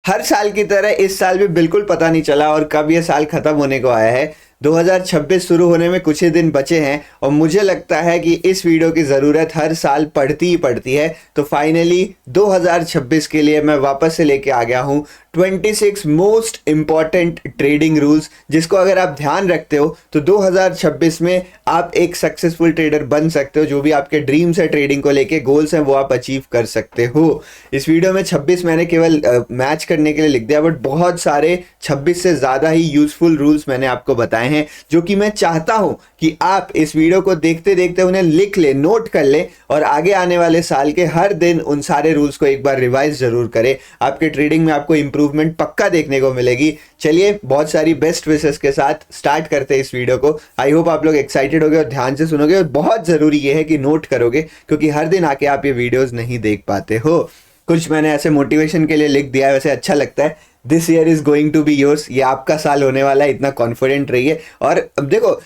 हर साल की तरह इस साल भी बिल्कुल पता नहीं चला और कब ये साल खत्म होने को आया है। 2026 शुरू होने में कुछ ही दिन बचे हैं और मुझे लगता है कि इस वीडियो की ज़रूरत हर साल पड़ती ही पड़ती है। तो फाइनली 2026 के लिए मैं वापस से लेके आ गया हूँ 26 मोस्ट इम्पॉर्टेंट ट्रेडिंग रूल्स, जिसको अगर आप ध्यान रखते हो तो 2026 में आप एक सक्सेसफुल ट्रेडर बन सकते हो। जो भी आपके ड्रीम्स है ट्रेडिंग को लेके, गोल्स हैं, वो आप अचीव कर सकते हो। इस वीडियो में 26 मैंने केवल मैच करने के लिए लिख दिया, बट बहुत सारे 26 से ज़्यादा ही यूजफुल रूल्स मैंने आपको बताए हैं, जो कि मैं चाहता हूं कि आप इस वीडियो को देखते देखते उन्हें लिख ले, नोट कर ले और आगे आने वाले साल के हर दिन उन सारे रूल्स को एक बार रिवाइज जरूर करें। आपके ट्रेडिंग में आपको इंप्रूवमेंट पक्का देखने को मिलेगी। चलिए, बहुत सारी बेस्ट विशेस के साथ स्टार्ट करते हैं इस वीडियो को। आई होप आप लोग एक्साइटेड होगे और ध्यान से सुनोगे, और बहुत जरूरी ये है कि नोट करोगे, क्योंकि हर दिन आके आप ये वीडियोस नहीं देख पाते हो। कुछ मैंने ऐसे मोटिवेशन के लिए लिख दिया है, वैसे अच्छा लगता है। This year is going to be yours, ये आपका साल होने वाला है, इतना कॉन्फिडेंट रहिए। और अब देखो,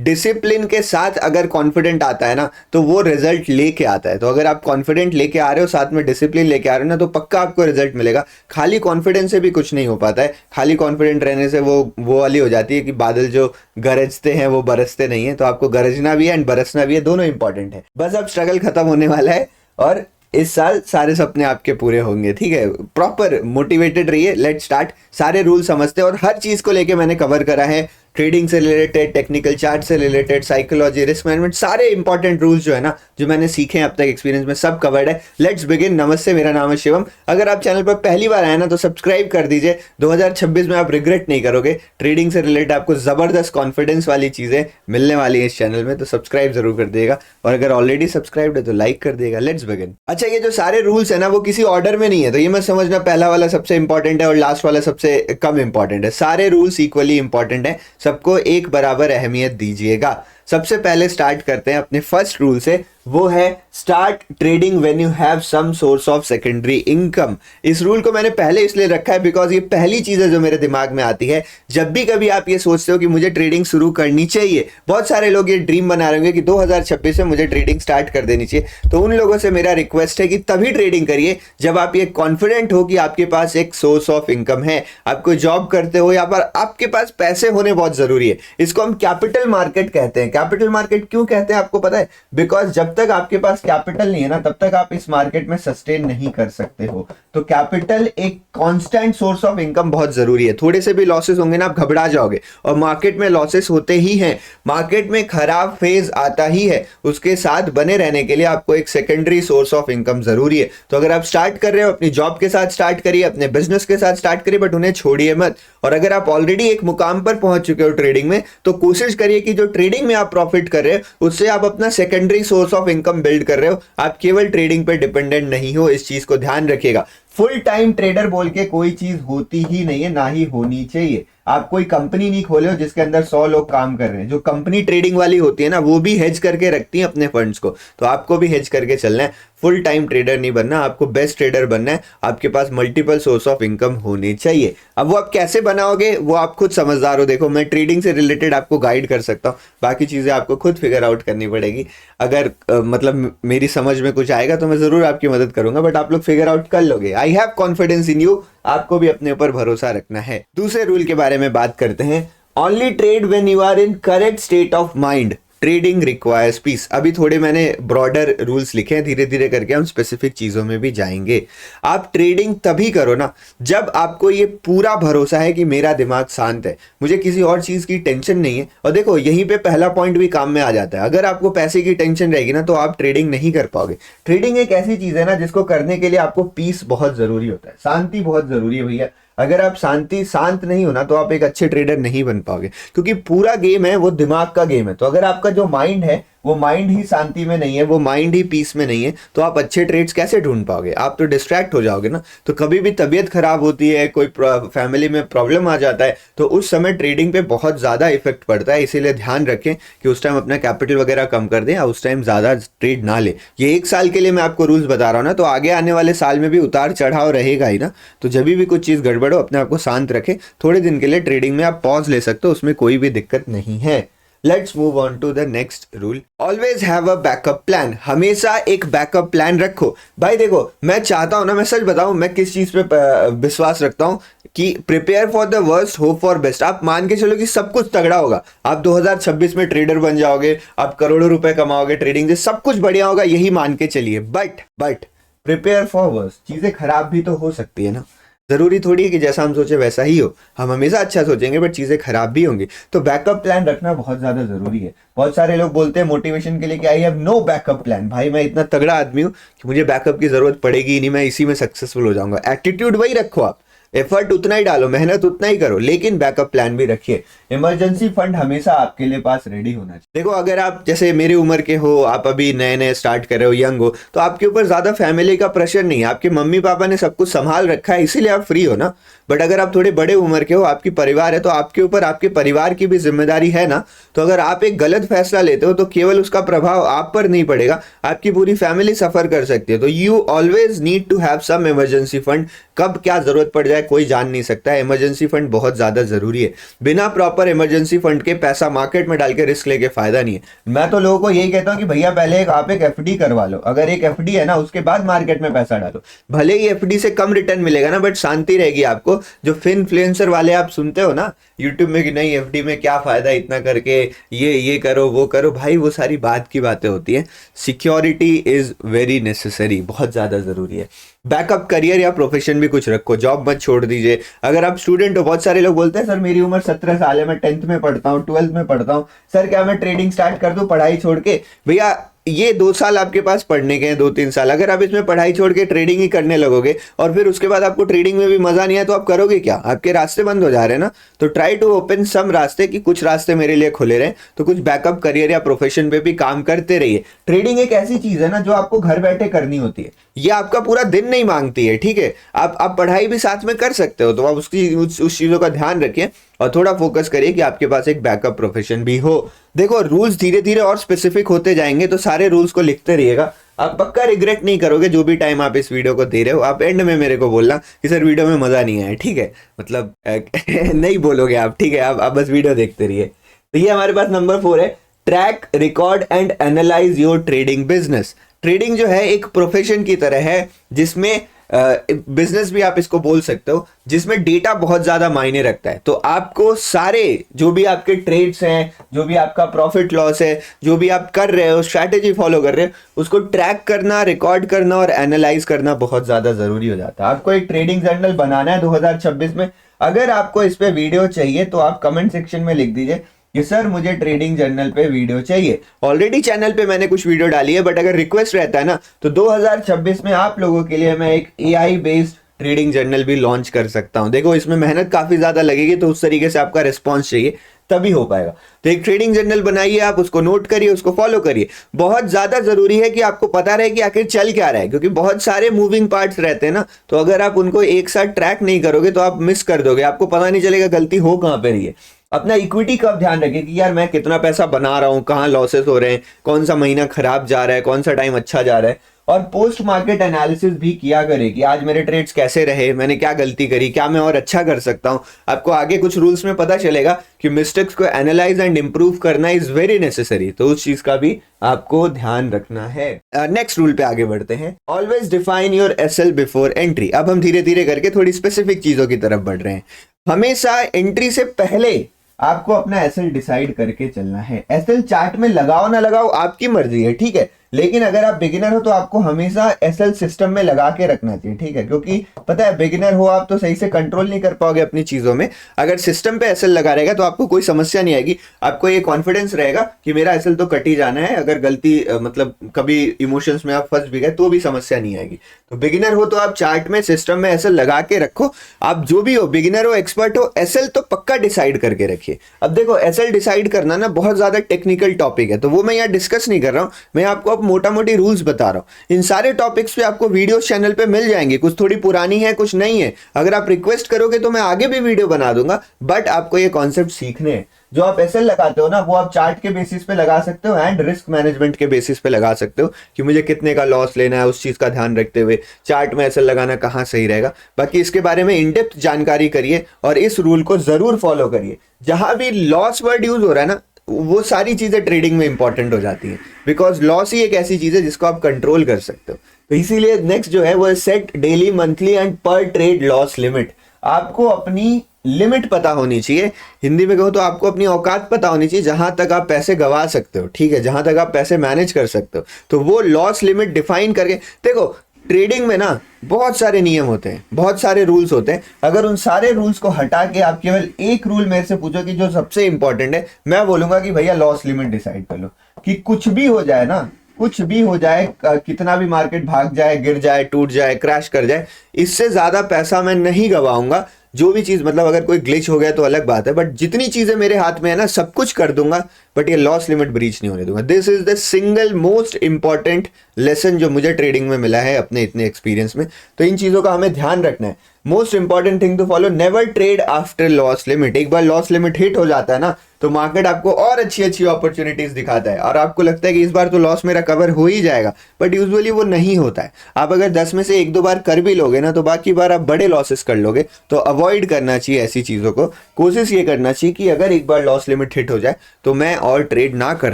डिसिप्लिन के साथ अगर कॉन्फिडेंट आता है ना, तो वो रिजल्ट लेके आता है। तो अगर आप कॉन्फिडेंट लेके आ रहे हो, साथ में डिसिप्लिन लेके आ रहे हो ना, तो पक्का आपको रिजल्ट मिलेगा। खाली कॉन्फिडेंस से भी कुछ नहीं हो पाता है। खाली कॉन्फिडेंट रहने से वो वाली हो जाती है कि बादल जो गरजते हैं वो बरसते नहीं है। तो आपको गरजना भी है एंड बरसना भी है, दोनों इंपॉर्टेंट है। बस अब स्ट्रगल खत्म होने वाला है और इस साल सारे सपने आपके पूरे होंगे। ठीक है, प्रॉपर मोटिवेटेड रहिए। Let's start. सारे रूल समझते हैं और हर चीज को लेके मैंने कवर करा है। ट्रेडिंग से रिलेटेड, टेक्निकल चार्ट से रिलेटेड, साइकोलॉजी, रिस्क मैनेजमेंट, सारे इंपॉर्टेंट रूल्स जो है ना, जो मैंने सीखे हैं अब तक एक्सपीरियंस में, सब कवर्ड है। Let's begin. नमस्ते, मेरा नाम है शिवम। अगर आप चैनल पर पहली बार आए ना, तो सब्सक्राइब कर दीजिए। 2026 में आप रिग्रेट नहीं करोगे। ट्रेडिंग से रिलेटेड आपको जबरदस्त कॉन्फिडेंस वाली चीजें मिलने वाली है इस चैनल में, तो सब्सक्राइब जरूर कर दिएगा। और अगर ऑलरेडी सब्सक्राइब है तो लाइक कर दिएगा। Let's begin. अच्छा, ये जो सारे रूल्स है ना, वो किसी ऑर्डर में नहीं है, तो ये मत समझना पहला वाला सबसे इंपॉर्टेंट है और लास्ट वाला सबसे कम इंपॉर्टेंट है। सारे रूल्स इक्वली इंपॉर्टेंट है, सबको एक बराबर अहमियत दीजिएगा। सबसे पहले स्टार्ट करते हैं अपने फर्स्ट रूल से, वो है start trading when you have some source of secondary income. इस रूल को मैंने पहले इसलिए रखा है बिकॉज ये पहली चीज है जो मेरे दिमाग में आती है जब भी कभी आप ये सोचते हो कि मुझे ट्रेडिंग शुरू करनी चाहिए। बहुत सारे लोग ये ड्रीम बना रहे होंगे कि 2026 में मुझे ट्रेडिंग स्टार्ट कर देनी चाहिए। तो उन लोगों से मेरा रिक्वेस्ट है कि तभी ट्रेडिंग करिए जब आप ये कॉन्फिडेंट हो कि आपके पास एक सोर्स ऑफ इनकम है। आप कोई जॉब करते हो या पर आपके पास पैसे होने बहुत जरूरी है। इसको हम कैपिटल मार्केट कहते हैं। कैपिटल मार्केट क्यों कहते हैं आपको पता है? बिकॉज जब तक आपके पास कैपिटल नहीं है ना, तब तक आप इस मार्केट में सस्टेन नहीं कर सकते हो। तो कैपिटल एक कांस्टेंट सोर्स ऑफ इनकम बहुत जरूरी है। थोड़े से भी लॉसेस होंगे ना, आप घबरा जाओगे, और मार्केट में लॉसेस होते ही हैं। मार्केट में खराब फेज आता ही है, उसके साथ बने रहने के लिए आपको एक सेकेंडरी सोर्स ऑफ इनकम जरूरी है। तो अगर आप स्टार्ट कर रहे हो, अपनी जॉब के साथ स्टार्ट करिए, अपने बिजनेस के साथ स्टार्ट करिए, बट उन्हें छोड़िए मत। और अगर आप ऑलरेडी एक मुकाम पर पहुंच चुके हो ट्रेडिंग में, तो कोशिश करिए कि जो ट्रेडिंग में आप प्रॉफिट कर रहे हो उससे आप अपना secondary source of income build कर रहे हो। आप केवल ट्रेडिंग पे डिपेंडेंट नहीं हो, इस चीज को ध्यान रखिएगा। फुल टाइम ट्रेडर बोल के कोई चीज होती ही नहीं है, ना ही होनी चाहिए। आप कोई कंपनी नहीं खोले हो जिसके अंदर 100 लोग काम कर रहे हैं। जो कंपनी ट्रेडिंग वाली होती है ना, वो भी हेज करके रखती है अपने फंड्स को, तो आपको भी हेज करके चलना है। फुल टाइम ट्रेडर नहीं बनना, आपको बेस्ट ट्रेडर बनना है। आपके पास मल्टीपल सोर्स ऑफ इनकम होने चाहिए। अब वो आप कैसे बनाओगे, वो आप खुद समझदार हो। देखो, मैं ट्रेडिंग से रिलेटेड आपको गाइड कर सकता हूँ, बाकी चीजें आपको खुद फिगर आउट करनी पड़ेगी। अगर मतलब मेरी समझ में कुछ आएगा तो मैं जरूर आपकी मदद करूंगा, बट आप लोग फिगर आउट कर लोगे। I have confidence in you. आपको भी अपने ऊपर भरोसा रखना है। दूसरे रूल के बारे में बात करते हैं। Only trade when you are in correct state of mind. Trading requires peace. अभी थोड़े मैंने ब्रॉडर रूल्स लिखे हैं, धीरे धीरे करके हम स्पेसिफिक चीजों में भी जाएंगे। आप ट्रेडिंग तभी करो ना जब आपको ये पूरा भरोसा है कि मेरा दिमाग शांत है, मुझे किसी और चीज की टेंशन नहीं है। और देखो, यहीं पे पहला पॉइंट भी काम में आ जाता है। अगर आपको पैसे की टेंशन रहेगी ना, तो आप ट्रेडिंग नहीं कर पाओगे। ट्रेडिंग एक ऐसी चीज है ना, जिसको करने के लिए आपको पीस बहुत जरूरी होता है, शांति बहुत जरूरी है भैया। अगर आप शांत नहीं हो ना, तो आप एक अच्छे ट्रेडर नहीं बन पाओगे, क्योंकि पूरा गेम है वो दिमाग का गेम है। तो अगर आपका जो माइंड है वो माइंड ही शांति में नहीं है, वो माइंड ही पीस में नहीं है, तो आप अच्छे ट्रेड्स कैसे ढूंढ पाओगे? आप तो डिस्ट्रैक्ट हो जाओगे ना। तो कभी भी तबीयत खराब होती है, कोई फैमिली में प्रॉब्लम आ जाता है, तो उस समय ट्रेडिंग पे बहुत ज्यादा इफेक्ट पड़ता है। इसीलिए ध्यान रखें कि उस टाइम अपना कैपिटल वगैरह कम कर दें, या उस टाइम ज्यादा ट्रेड ना ले। ये एक साल के लिए मैं आपको रूल्स बता रहा हूँ ना, तो आगे आने वाले साल में भी उतार चढ़ाव रहेगा ही ना। तो जब भी कुछ चीज गड़बड़ हो, अपने आप को शांत रखें। थोड़े दिन के लिए ट्रेडिंग में आप पॉज ले सकते हो, उसमें कोई भी दिक्कत नहीं है। Let's move on to the next rule, always have a backup plan. हमेशा एक बैकअप प्लान रखो। भाई देखो, मैं चाहता हूं ना, मैं सच बताऊं, मैं किस चीज पे विश्वास रखता हूं कि prepare for the worst, hope for best. आप मान के चलो कि सब कुछ तगड़ा होगा, आप 2026 में ट्रेडर बन जाओगे, आप करोड़ों रुपए कमाओगे ट्रेडिंग से, सब कुछ बढ़िया होगा, यही मान के चलिए। बट प्रिपेयर फॉर वर्स्ट, चीजें खराब भी तो हो सकती है ना। जरूरी थोड़ी है कि जैसा हम सोचे वैसा ही हो। हम हमेशा अच्छा सोचेंगे बट चीजें खराब भी होंगी। तो बैकअप प्लान रखना बहुत ज्यादा जरूरी है। बहुत सारे लोग बोलते हैं मोटिवेशन के लिए कि I have no backup plan. भाई मैं इतना तगड़ा आदमी हूं कि मुझे बैकअप की जरूरत पड़ेगी ही नहीं, मैं इसी में सक्सेसफुल हो जाऊंगा। एटीट्यूड वही रखो, आप एफर्ट उतना ही डालो, मेहनत उतना ही करो, लेकिन बैकअप प्लान भी रखिए। इमरजेंसी फंड हमेशा आपके लिए पास रेडी होना चाहिए। देखो, अगर आप जैसे मेरी उम्र के हो, आप अभी नए नए स्टार्ट कर रहे हो, यंग हो, तो आपके ऊपर ज्यादा फैमिली का प्रेशर नहीं है। आपके मम्मी पापा ने सब कुछ संभाल रखा है, इसीलिए आप फ्री हो ना। बट अगर आप थोड़े बड़े उम्र के हो, आपकी परिवार है, तो आपके ऊपर आपके परिवार की भी जिम्मेदारी है ना। तो अगर आप एक गलत फैसला लेते हो तो केवल उसका प्रभाव आप पर नहीं पड़ेगा, आपकी पूरी फैमिली सफर कर सकती है। तो you always need to have some emergency fund. कब क्या जरूरत पड़ जाए कोई जान नहीं सकता है। इमरजेंसी फंड बहुत ज्यादा जरूरी है। बिना प्रॉपर इमरजेंसी फंड के पैसा मार्केट में डाल के रिस्क लेके फायदा नहीं है। मैं तो लोगों को यही कहता हूं कि भैया पहले आप एक एफडी करवा लो। अगर एक एफडी है ना, उसके बाद मार्केट में पैसा डालो। भले ही एफडी से कम रिटर्न मिलेगा ना, बट शांति रहेगी आपको। जो इन्फ्लुएंसर वाले आप सुनते हो ना यूट्यूब में कि नहीं एफडी में क्या फायदा, इतना करके ये करो वो करो, भाई वो सारी बात की बातें होती हैं। सिक्योरिटी इज वेरी नेसेसरी, बहुत ज्यादा जरूरी है। बैकअप करियर या प्रोफेशन भी कुछ रखो, जॉब मत छोड़ दीजिए। अगर आप स्टूडेंट हो, बहुत सारे लोग बोलते हैं सर मेरी उम्र 17 साल है, मैं 10th में पढ़ता हूँ, 12th में पढ़ता हूँ, सर क्या मैं ट्रेडिंग स्टार्ट कर दूं पढ़ाई छोड़ के? भैया ये 2 साल आपके पास पढ़ने के हैं, 2-3 साल। अगर आप इसमें पढ़ाई छोड़ के ट्रेडिंग ही करने लगोगे और फिर उसके बाद आपको ट्रेडिंग में भी मजा नहीं आया, तो आप करोगे क्या? आपके रास्ते बंद हो जा रहे हैं ना। तो ट्राई टू ओपन सम रास्ते, कि कुछ रास्ते मेरे लिए खुले रहे, तो कुछ बैकअप करियर या प्रोफेशन पे भी काम करते रहिए। ट्रेडिंग एक ऐसी चीज है ना जो आपको घर बैठे करनी होती है, ये आपका पूरा दिन नहीं मांगती है, ठीक है। आप पढ़ाई भी साथ में कर सकते हो, तो आप उस चीजों का ध्यान रखिए और थोड़ा फोकस करिए कि आपके पास एक बैकअप प्रोफेशन भी हो। देखो, रूल्स धीरे धीरे और स्पेसिफिक होते जाएंगे, तो सारे रूल्स को लिखते रहिएगा। आप पक्का रिग्रेट नहीं करोगे जो भी टाइम आप इस वीडियो को दे रहे हो। आप एंड में मेरे को बोलना कि सर वीडियो में मजा नहीं आया, ठीक है, मतलब नहीं बोलोगे आप, ठीक है। आप बस वीडियो देखते रहिए। तो ये हमारे पास नंबर 4 है, track, record and analyse your trading business. Trading जो है एक प्रोफेशन की तरह है, जिसमें बिजनेस भी आप इसको बोल सकते हो, जिसमें डेटा बहुत ज्यादा मायने रखता है। तो आपको सारे जो भी आपके ट्रेड्स हैं, जो भी आपका प्रॉफिट लॉस है, जो भी आप कर रहे हो, स्ट्रैटेजी फॉलो कर रहे हो, उसको ट्रैक करना, रिकॉर्ड करना और एनालाइज करना बहुत ज्यादा जरूरी हो जाता है। आपको एक ट्रेडिंग जर्नल बनाना है 2026 में। अगर आपको इस पे वीडियो चाहिए तो आप कमेंट सेक्शन में लिख दीजिए कि सर मुझे ट्रेडिंग जर्नल पे वीडियो चाहिए। ऑलरेडी चैनल पे मैंने कुछ वीडियो डाली है, बट अगर रिक्वेस्ट रहता है ना, तो 2026 में आप लोगों के लिए मैं एक एआई बेस्ड ट्रेडिंग जर्नल भी लॉन्च कर सकता हूं। देखो, इसमें मेहनत काफी ज्यादा लगेगी, तो उस तरीके से आपका रिस्पॉन्स चाहिए, तभी हो पाएगा। तो एक ट्रेडिंग जर्नल बनाइए, आप उसको नोट करिए, उसको फॉलो करिए। बहुत ज्यादा जरूरी है कि आपको पता रहे कि आखिर चल क्या रहा है, क्योंकि बहुत सारे मूविंग पार्ट्स रहते हैं ना। तो अगर आप उनको एक साथ ट्रैक नहीं करोगे तो आप मिस कर दोगे, आपको पता नहीं चलेगा गलती हो कहां पे रही है। अपना इक्विटी का ध्यान रखें कि यार मैं कितना पैसा बना रहा हूं, कहां लॉसेस हो रहे हैं, कौन सा महीना खराब जा रहा है, कौन सा टाइम अच्छा जा रहा है। और पोस्ट मार्केट एनालिसिस भी किया करें कि आज मेरे ट्रेड्स कैसे रहे, मैंने क्या गलती करी, क्या मैं और अच्छा कर सकता हूं। आपको आगे कुछ रूल्स में पता चलेगा कि मिस्टेक्स को एनालाइज एंड इंप्रूव करना इज वेरी नेसेसरी, तो उस चीज का भी आपको ध्यान रखना है। नेक्स्ट रूल पे आगे बढ़ते हैं, always define your SL before entry. अब हम धीरे धीरे करके थोड़ी स्पेसिफिक चीजों की तरफ बढ़ रहे हैं। हमेशा एंट्री से पहले आपको अपना एसएल डिसाइड करके चलना है। एसएल चार्ट में लगाओ ना लगाओ आपकी मर्जी है, ठीक है, लेकिन अगर आप बिगिनर हो तो आपको हमेशा एसएल सिस्टम में लगा के रखना चाहिए, ठीक है। क्योंकि पता है बिगिनर हो आप तो सही से कंट्रोल नहीं कर पाओगे अपनी चीजों में। अगर सिस्टम पे एसएल लगा रहेगा तो आपको कोई समस्या नहीं आएगी, आपको ये कॉन्फिडेंस रहेगा कि मेरा एसएल तो कट ही जाना है। अगर गलती मतलब कभी इमोशंस में आप फंस भी गए तो भी समस्या नहीं आएगी। तो बिगिनर हो तो आप चार्ट में, सिस्टम में एसएल लगा के रखो। आप जो भी हो, बिगिनर हो, एक्सपर्ट हो, एसएल तो पक्का डिसाइड करके रखिए। अब देखो, एसएल डिसाइड करना ना बहुत ज्यादा टेक्निकल टॉपिक है, तो वो मैं यहाँ डिस्कस नहीं कर रहा हूँ। मैं आपको मोटा मोटी रूल्स बता रहा हूं। इन सारे टॉपिक्स पे आपको वीडियोस चैनल पे मिल जाएंगे, कुछ थोड़ी पुरानी है, कुछ नहीं है। अगर आप रिक्वेस्ट करोगे तो मैं आगे भी वीडियो बना दूंगा, बट आपको ये कॉन्सेप्ट सीखने हैं। जो आप एसएल लगाते हो ना, वो आप चार्ट के बेसिस पे लगा सकते हो एंड रिस्क मैनेजमेंट के बेसिस पे लगा सकते हो कि मुझे कितने का लॉस लेना है, उस चीज का ध्यान रखते हुए चार्ट में एसएल लगाना कहाँ सही रहेगा। बाकी इसके बारे में इन डेप्थ जानकारी करिए और इस रूल को जरूर फॉलो करिए। जहां भी लॉस वर्ड यूज हो रहा है ना, वो सारी चीज़ें ट्रेडिंग में इंपॉर्टेंट हो जाती हैं, बिकॉज लॉस ही एक ऐसी चीज़ है जिसको आप कंट्रोल कर सकते हो। तो इसीलिए नेक्स्ट जो है वो है सेट डेली, मंथली एंड पर ट्रेड लॉस लिमिट। आपको अपनी लिमिट पता होनी चाहिए, हिंदी में कहूँ तो आपको अपनी औकात पता होनी चाहिए, जहां तक आप पैसे गवा सकते हो, ठीक है, जहां तक आप पैसे मैनेज कर सकते हो। तो वो लॉस लिमिट डिफाइन करके, देखो ट्रेडिंग में ना बहुत सारे नियम होते हैं, बहुत सारे रूल्स होते हैं। अगर उन सारे रूल्स को हटा के आप केवल एक रूल मेरे से पूछो कि जो सबसे इंपॉर्टेंट है, मैं बोलूंगा कि भैया लॉस लिमिट डिसाइड कर लो, कि कुछ भी हो जाए ना, कुछ भी हो जाए, कितना भी मार्केट भाग जाए, गिर जाए, टूट जाए, क्रैश कर जाए, इससे ज्यादा पैसा मैं नहीं गवाऊंगा। जो भी चीज, मतलब अगर कोई ग्लिच हो गया तो अलग बात है, बट जितनी चीजें मेरे हाथ में है ना, सब कुछ कर दूंगा, बट ये लॉस लिमिट ब्रीच नहीं होने दूंगा। This is the single most important lesson जो मुझे ट्रेडिंग में मिला है अपने इतने एक्सपीरियंस में। तो इन चीजों का हमें ध्यान रखना है। Most important thing to follow, never trade after loss limit. एक बार लॉस लिमिट हिट हो जाता है ना, तो मार्केट आपको और अच्छी अच्छी अपॉर्चुनिटीज दिखाता है और आपको लगता है कि इस बार तो लॉस मेरा कवर हो ही जाएगा, बट यूजुअली वो नहीं होता है। आप अगर 10 में से 1-2 बार कर भी लोगे ना, तो बाकी बार आप बड़े लॉसेस कर लोगे। तो अवॉइड करना चाहिए ऐसी चीज़ों को। कोशिश ये करना चाहिए कि अगर एक बार लॉस लिमिट हिट हो जाए तो मैं और ट्रेड ना कर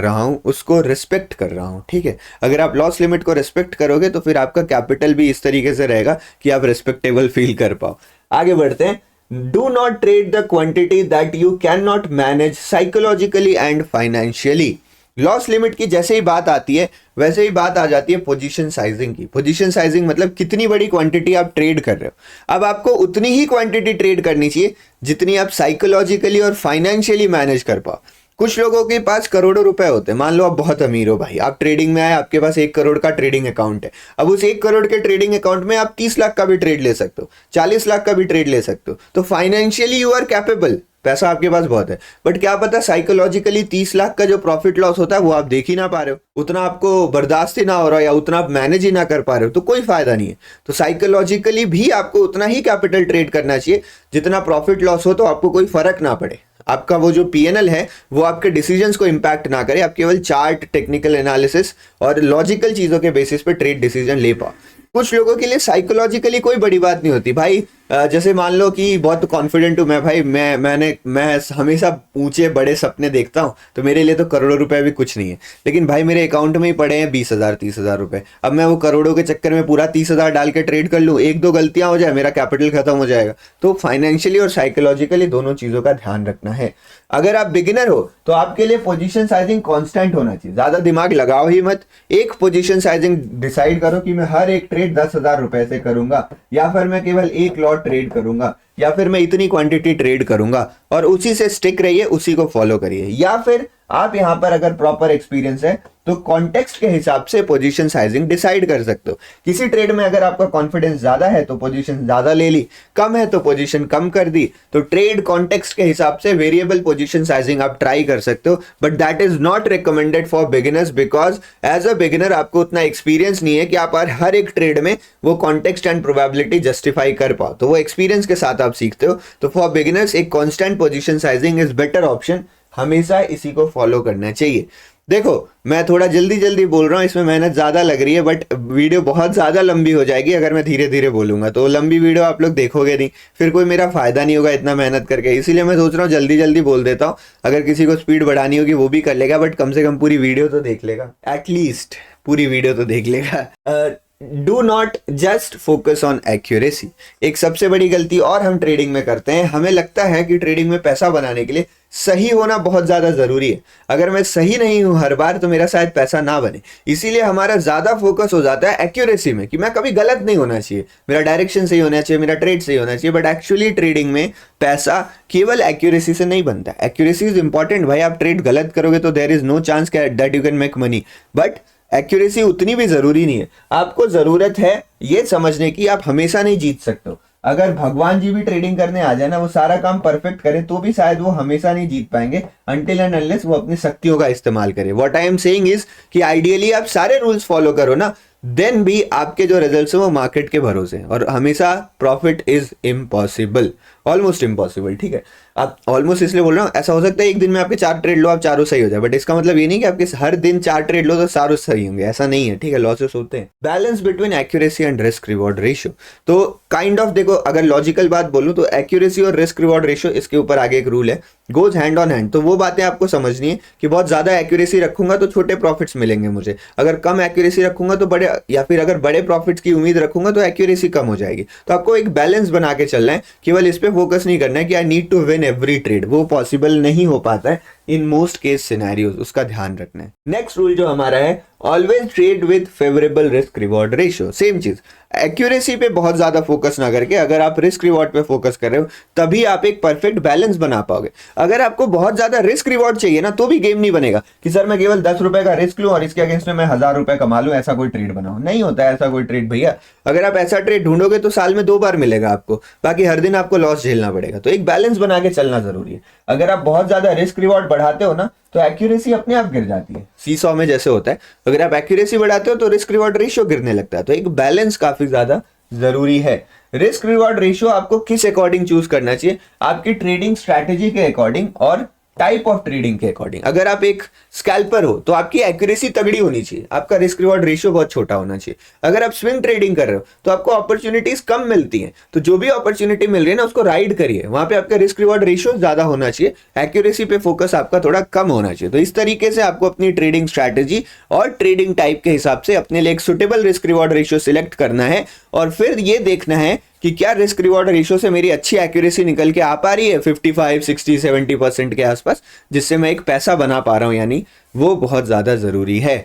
रहा हूँ, उसको रिस्पेक्ट कर रहा हूँ, ठीक है। अगर आप लॉस लिमिट को रिस्पेक्ट करोगे तो फिर आपका कैपिटल भी इस तरीके से रहेगा कि आप रिस्पेक्टेबल फील कर पाओ। आगे बढ़ते हैं। Do not trade the quantity that you can not manage psychologically and financially. Loss limit की जैसे ही बात आती है, वैसे ही बात आ जाती है पोजीशन साइजिंग की। पोजीशन साइजिंग मतलब कितनी बड़ी क्वांटिटी आप ट्रेड कर रहे हो। अब आपको उतनी ही क्वांटिटी ट्रेड करनी चाहिए जितनी आप साइकोलॉजिकली और फाइनेंशियली मैनेज कर पाओ। कुछ लोगों के पास करोड़ों रुपए होते हैं। मान लो आप बहुत अमीर हो भाई, आप ट्रेडिंग में आए, आपके पास 1 करोड़ का ट्रेडिंग अकाउंट है। अब उस 1 करोड़ के ट्रेडिंग अकाउंट में आप 30 लाख का भी ट्रेड ले सकते हो, 40 लाख का भी ट्रेड ले सकते हो। तो फाइनेंशियली यू आर कैपेबल, पैसा आपके पास बहुत है, बट क्या पता साइकोलॉजिकली 30 लाख का जो प्रॉफिट लॉस होता है वो आप देख ही ना पा रहे हो, उतना आपको बर्दाश्त ही ना हो रहा, या उतना आप मैनेज ही ना कर पा रहे हो, तो कोई फायदा नहीं है। तो साइकोलॉजिकली भी आपको उतना ही कैपिटल ट्रेड करना चाहिए जितना प्रॉफिट लॉस हो, तो आपको कोई फर्क ना पड़े। आपका वो जो पीएनएल है वो आपके डिसीजंस को इंपैक्ट ना करे, आप केवल चार्ट, टेक्निकल एनालिसिस और लॉजिकल चीजों के बेसिस पे ट्रेड डिसीजन ले पाओ। कुछ लोगों के लिए साइकोलॉजिकली कोई बड़ी बात नहीं होती भाई। जैसे मान लो कि बहुत कॉन्फिडेंट हूं मैं भाई, मैं हमेशा ऊंचे बड़े सपने देखता हूं, तो मेरे लिए तो करोड़ों रुपए भी कुछ नहीं है। लेकिन भाई मेरे अकाउंट में ही पड़े हैं 20,000 30,000 रुपए। अब मैं वो करोड़ों के चक्कर में पूरा 30,000 डाल के ट्रेड कर लूं, 1-2 गलतियां हो जाए, मेरा कैपिटल खत्म हो जाएगा। तो फाइनेंशियली और साइकोलॉजिकली दोनों चीजों का ध्यान रखना है। अगर आप बिगिनर हो तो आपके लिए पोजीशन साइजिंग कांस्टेंट होना चाहिए, ज्यादा दिमाग लगाओ ही मत। एक पोजीशन साइजिंग डिसाइड करो कि मैं हर एक ट्रेड 10,000 रुपए से करूंगा, या फिर मैं केवल एक लॉट ट्रेड करूंगा, या फिर मैं इतनी क्वांटिटी ट्रेड करूंगा, और उसी से स्टिक रहिए, उसी को फॉलो करिए। या फिर आप यहां पर अगर प्रॉपर एक्सपीरियंस है तो कॉन्टेक्स्ट के हिसाब से पोजीशन साइजिंग डिसाइड कर सकते हो। किसी ट्रेड में अगर आपका कॉन्फिडेंस ज्यादा है तो पोजीशन ज्यादा ले ली, कम है तो पोजीशन कम कर दी। तो ट्रेड कॉन्टेक्स्ट के हिसाब से वेरिएबल पोजीशन साइजिंग आप ट्राई कर सकते हो, but that is not recommended for beginners, because as a beginner आपको उतना एक्सपीरियंस नहीं है कि आप हर एक ट्रेड में वो कॉन्टेक्स्ट एंड प्रोबेबिलिटी जस्टिफाई कर पाओ। तो वो एक्सपीरियंस के साथ आप सीखते हो। तो फॉर बिगिनर्स एक constant position sizing is better option, हमेशा इसी को फॉलो करना चाहिए। देखो मैं थोड़ा जल्दी जल्दी बोल रहा हूँ, इसमें मेहनत ज़्यादा लग रही है, बट वीडियो बहुत ज़्यादा लंबी हो जाएगी अगर मैं धीरे धीरे बोलूँगा। तो लंबी वीडियो आप लोग देखोगे नहीं, फिर कोई मेरा फ़ायदा नहीं होगा इतना मेहनत करके। इसीलिए मैं सोच रहा हूँ जल्दी जल्दी बोल देता हूँ। अगर किसी को स्पीड बढ़ानी होगी वो भी कर लेगा, बट कम से कम पूरी वीडियो तो देख लेगा, एटलीस्ट पूरी वीडियो तो देख लेगा। Do not just focus on accuracy. एक सबसे बड़ी गलती और हम ट्रेडिंग में करते हैं, हमें लगता है कि ट्रेडिंग में पैसा बनाने के लिए सही होना बहुत ज्यादा जरूरी है। अगर मैं सही नहीं हूं हर बार तो मेरा शायद पैसा ना बने। इसीलिए हमारा ज्यादा फोकस हो जाता है एक्यूरेसी में, कि मैं कभी गलत नहीं होना चाहिए, मेरा डायरेक्शन सही होना चाहिए, मेरा ट्रेड सही होना चाहिए। बट एक्चुअली ट्रेडिंग में पैसा केवल एक्यूरेसी से नहीं बनता। एक्यूरेसी इज इंपॉर्टेंट भाई, आप ट्रेड गलत करोगे तो there is no chance that you can make money, but accuracy उतनी भी जरूरी नहीं है। आपको जरूरत है ये समझने की आप हमेशा नहीं जीत सकते हो। अगर भगवान जी भी ट्रेडिंग करने आ जाए ना, वो सारा काम परफेक्ट करे, तो भी शायद वो हमेशा नहीं जीत पाएंगे अनटिल एंड अनलेस वो अपनी शक्तियों का इस्तेमाल करे। What I am saying is कि आइडियली आप सारे रूल्स फॉलो करो ना, देन भी आपके जो रिजल्ट्स हैं वो मार्केट के भरोसे, और हमेशा profit is impossible, almost impossible, ठीक है। आप ऑलमोस्ट इसलिए बोल रहा हूँ, ऐसा हो सकता है एक दिन में आपके 4 ट्रेड लो, आप चारों सही हो जाए, बट इसका मतलब ये नहीं कि आपके हर दिन 4 ट्रेड लो तो चारों सही होंगे, ऐसा नहीं है, ठीक है। लॉसेस होते हैं। Balance between accuracy and risk reward ratio, तो काइंड ऑफ देखो, अगर लॉजिकल बात बोलूं तो एक्यूरेसी और रिस्क रिवॉर्ड रेशियो, इसके ऊपर आगे एक रूल है, गोज हैंड ऑन हैंड। तो वो बातें आपको समझनी है कि बहुत ज्यादा एक्यूरेसी रखूंगा तो छोटे प्रॉफिट्स मिलेंगे मुझे, अगर कम एक्यूरेसी रखूंगा तो बड़े, या फिर अगर बड़े प्रॉफिट्स की उम्मीद रखूंगा तो एक्यूरेसी कम हो जाएगी। तो आपको एक बैलेंस बना के चलना है, केवल इस पे फोकस नहीं करना है कि I need to win every trade, वो पॉसिबल नहीं हो पाता है इन मोस्ट केस सिनेरियोज, उसका ध्यान रखना है। नेक्स्ट रूल जो हमारा है, always trade with favourable risk reward ratio. Same चीज, एक्यूरेसी पे बहुत ज्यादा फोकस ना करके अगर आप रिस्क रिवॉर्ड पे फोकस कर रहे हो तभी आप एक परफेक्ट बैलेंस बना पाओगे। अगर आपको बहुत ज्यादा रिस्क रिवॉर्ड चाहिए ना तो भी गेम नहीं बनेगा कि सर मैं केवल 10 रुपए का रिस्क लूं और इसके अगेंस्ट में मैं 1000 रुपए कमा लूं, ऐसा कोई ट्रेड बनाओ, नहीं होता है ऐसा कोई ट्रेड भैया। अगर आप ऐसा ट्रेड ढूंढोगे तो साल में 2 बार मिलेगा आपको, बाकी हर दिन आपको लॉस झेलना पड़ेगा। तो एक बैलेंस बना के चलना जरूरी है। अगर आप बहुत ज्यादा रिस्क रिवॉर्ड बढ़ाते हो ना तो एक्यूरेसी अपने आप गिर जाती है, सीसॉ में जैसे होता है। अगर आप एक्यूरेसी बढ़ाते हो तो रिस्क रिवॉर्ड रेशियो गिरने लगता है। तो एक बैलेंस काफी ज्यादा जरूरी है। रिस्क रिवॉर्ड रेशियो आपको किस अकॉर्डिंग चूज करना चाहिए, आपकी ट्रेडिंग स्ट्रैटेजी के अकॉर्डिंग और टाइप ऑफ ट्रेडिंग के अकॉर्डिंग। अगर आप एक स्कैल्पर हो तो आपकी एक्यूरेसी तगड़ी होनी चाहिए, आपका रिस्क रिवॉर्ड रेशियो बहुत छोटा होना चाहिए। अगर आप स्विंग ट्रेडिंग कर रहे हो तो आपको अपॉर्चुनिटीज कम मिलती हैं, तो जो भी अपॉर्चुनिटी मिल रही है ना उसको राइड करिए, वहां पे आपका रिस्क रिवॉर्ड रेशियो ज्यादा होना चाहिए, एक्यूरेसी पे फोकस आपका थोड़ा कम होना चाहिए। तो इस तरीके से आपको अपनी ट्रेडिंग स्ट्रैटेजी और ट्रेडिंग टाइप के हिसाब से अपने लिए एक suitable risk reward ratio select करना है, और फिर ये देखना है कि क्या रिस्क रिवॉर्ड रेशियो से मेरी अच्छी एक्यूरेसी निकल के आ पा रही है 55, 60, 70% के आसपास, जिससे मैं एक पैसा बना पा रहा हूं, यानी वो बहुत ज्यादा जरूरी है।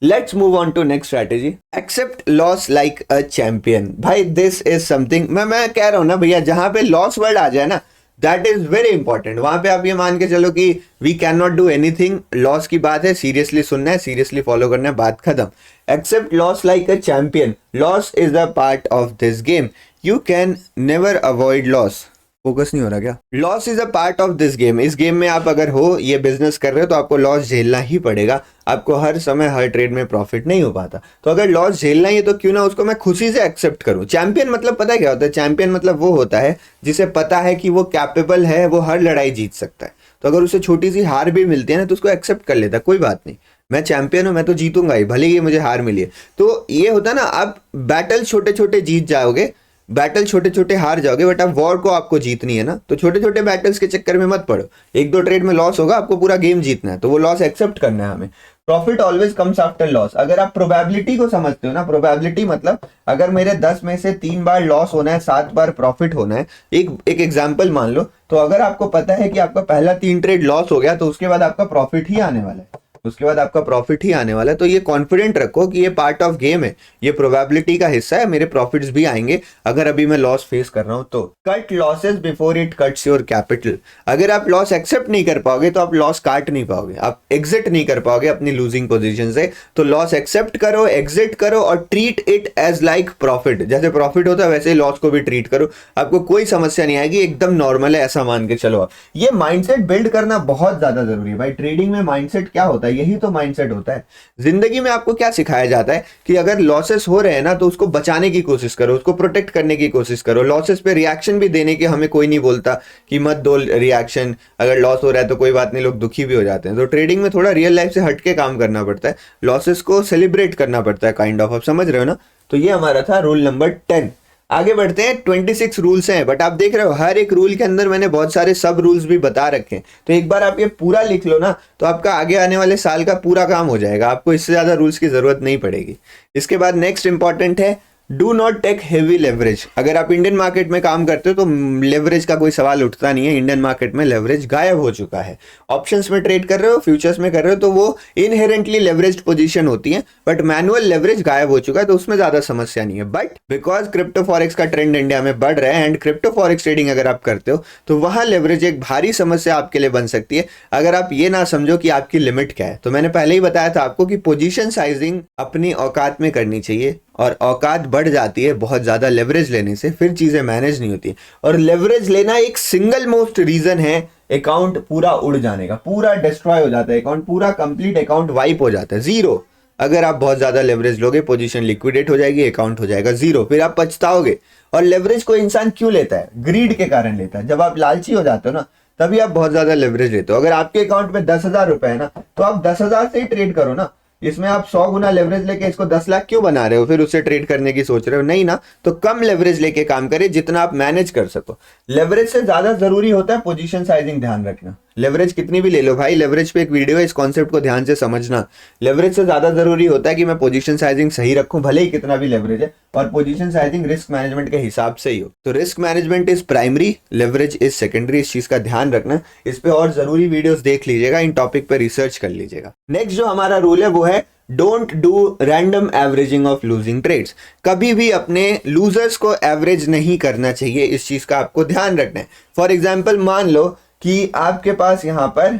Let's move on to next strategy, accept loss like a champion. भाई दिस इज समथिंग, मैं कह रहा हूं ना भैया, जहां पे लॉस वर्ड आ जाए ना दैट इज वेरी इंपॉर्टेंट। वहां पे आप ये मान के चलो कि we can not do anything, loss की बात है, सीरियसली सुनना है, सीरियसली फॉलो करना है, बात खत्म। Accept loss like a champion, loss is a part of this game, you can never avoid loss. Focus नहीं हो रहा क्या? Loss is a part of this game. इस गेम में आप अगर हो, ये बिजनेस कर रहे हो तो आपको लॉस झेलना ही पड़ेगा। आपको हर समय हर ट्रेड में प्रॉफिट नहीं हो पाता, तो अगर लॉस झेलना ही है तो क्यों ना उसको मैं खुशी से एक्सेप्ट करूं। चैंपियन मतलब पता है क्या होता है? चैंपियन मतलब वो होता है जिसे पता है कि वो कैपेबल है, वो हर लड़ाई जीत सकता है। तो अगर उसे छोटी सी हार भी मिलती है ना तो उसको एक्सेप्ट कर लेता है, कोई बात नहीं, मैं चैंपियन हूं, मैं तो जीतूंगा ही, भले ही मुझे हार मिली है। तो ये होता है ना, आप बैटल छोटे छोटे जीत जाओगे, बैटल छोटे छोटे हार जाओगे, बट अब वॉर को आपको जीतनी है ना, तो छोटे छोटे बैटल्स के चक्कर में मत पड़ो। 1-2 ट्रेड में लॉस होगा, आपको पूरा गेम जीतना है, तो वो लॉस एक्सेप्ट करना है हमें। Profit always comes after loss. अगर आप प्रोबेबिलिटी को समझते हो ना, प्रोबेबिलिटी मतलब अगर मेरे 10 में से 3 बार लॉस होना है, 7 बार प्रॉफिट होना है, एक एग्जांपल मान लो, तो अगर आपको पता है कि आपका पहला 3 ट्रेड लॉस हो गया तो उसके बाद आपका प्रॉफिट ही आने वाला है, उसके बाद आपका प्रॉफिट ही आने वाला है, तो ये कॉन्फिडेंट रखो कि ये पार्ट ऑफ गेम है, ये प्रोबेबिलिटी का हिस्सा है, मेरे प्रॉफिट्स भी आएंगे अगर अभी मैं लॉस फेस कर रहा हूं तो। Cut losses before it cuts your capital. अगर आप लॉस एक्सेप्ट नहीं कर पाओगे तो आप लॉस काट नहीं पाओगे, आप एग्जिट नहीं कर पाओगे अपनी लूजिंग पोजीशन से। तो लॉस एक्सेप्ट करो, एग्जिट करो और treat it as like profit. जैसे प्रॉफिट होता है वैसे ही लॉस को भी ट्रीट करो, आपको कोई समस्या नहीं आएगी, एकदम नॉर्मल है ऐसा मान के चलो। आप ये माइंडसेट बिल्ड करना बहुत ज्यादा जरूरी है भाई। ट्रेडिंग में माइंडसेट क्या होता है? यही तो माइंडसेट होता है। जिंदगी में आपको क्या सिखाया जाता है कि अगर लॉसेस हो रहे हैं ना तो उसको बचाने की कोशिश करो, उसको प्रोटेक्ट करने की कोशिश करो। लॉसेस पे रिएक्शन भी देने की हमें कोई नहीं बोलता कि मत दो रिएक्शन, अगर लॉस हो रहा है तो कोई बात नहीं, लोग दुखी भी हो जाते हैं। तो ट्रेडिंग में थोड़ा रियल लाइफ से हटके काम करना पड़ता है, लॉसेस को सेलिब्रेट करना पड़ता है काइंड ऑफ, आप समझ रहे हो ना। तो ये हमारा था रूल नंबर 10। आगे बढ़ते हैं। 26 रूल्स हैं, बट आप देख रहे हो हर एक रूल के अंदर मैंने बहुत सारे सब रूल्स भी बता रखे हैं। तो एक बार आप ये पूरा लिख लो ना तो आपका आगे आने वाले साल का पूरा काम हो जाएगा, आपको इससे ज्यादा रूल्स की जरूरत नहीं पड़ेगी। इसके बाद नेक्स्ट इंपॉर्टेंट है, do not take heavy leverage. अगर आप इंडियन मार्केट में काम करते हो तो लेवरेज का कोई सवाल उठता नहीं है। इंडियन मार्केट में लेवरेज गायब हो चुका है। ऑप्शंस में ट्रेड कर रहे हो, फ्यूचर्स में कर रहे हो तो वो इनहेरेंटली लेवरेज्ड पोजीशन होती है, बट मैनुअल लेवरेज गायब हो चुका है तो उसमें ज्यादा समस्या नहीं है। बट बिकॉज क्रिप्टो फॉरेक्स का ट्रेंड इंडिया में बढ़ रहा है एंड क्रिप्टो फॉरेक्स ट्रेडिंग अगर आप करते हो तो वहां लेवरेज एक भारी समस्या आपके लिए बन सकती है अगर आप ये ना समझो कि आपकी लिमिट क्या है। तो मैंने पहले ही बताया था आपको कि पोजीशन साइजिंग अपनी औकात में करनी चाहिए, और औकात बढ़ जाती है बहुत ज्यादा लेवरेज लेने से, फिर चीजें मैनेज नहीं होती। और लेवरेज लेना एक सिंगल मोस्ट रीजन है अकाउंट पूरा उड़ जाने का, पूरा डिस्ट्रॉय हो जाता है अकाउंट, पूरा कंप्लीट अकाउंट वाइप हो जाता है, जीरो। अगर आप बहुत ज्यादा लेवरेज लोगे पोजीशन लिक्विडेट हो जाएगी, अकाउंट हो जाएगा जीरो, फिर आप पछताओगे। और लेवरेज को इंसान क्यों लेता है? ग्रीड के कारण लेता है। जब आप लालची हो जाते हो ना तभी आप बहुत ज्यादा लेवरेज लेते हो। अगर आपके अकाउंट में 10,000 रुपए है ना, तो आप 10,000 से ही ट्रेड करो ना। इसमें आप 100 गुना लेवरेज लेके इसको 10 लाख क्यों बना रहे हो, फिर उससे ट्रेड करने की सोच रहे हो? नहीं ना, तो कम लेवरेज लेके काम करें जितना आप मैनेज कर सको। लेवरेज से ज्यादा जरूरी होता है पोजीशन साइजिंग ध्यान रखना। लेवरेज कितनी भी ले लो भाई, लेवरेज पे एक वीडियो है, इस कॉन्सेप्ट को ध्यान से समझना। लेवरेज से ज्यादा जरूरी होता है कि मैं पोजीशन साइजिंग सही रखूं, भले ही कितना भी लेवरेज है, और पोजीशन साइजिंग रिस्क मैनेजमेंट के हिसाब से ही हो। तो risk management is primary, leverage is secondary, इस चीज का ध्यान रखना। इस पे और जरूरी वीडियोस देख लीजिएगा, इन टॉपिक पे रिसर्च कर लीजिएगा। नेक्स्ट जो हमारा रूल है वो है don't do random averaging of losing trades. कभी भी अपने लूजर्स को एवरेज नहीं करना चाहिए, इस चीज का आपको ध्यान रखना है। फॉर एग्जाम्पल मान लो कि आपके पास यहाँ पर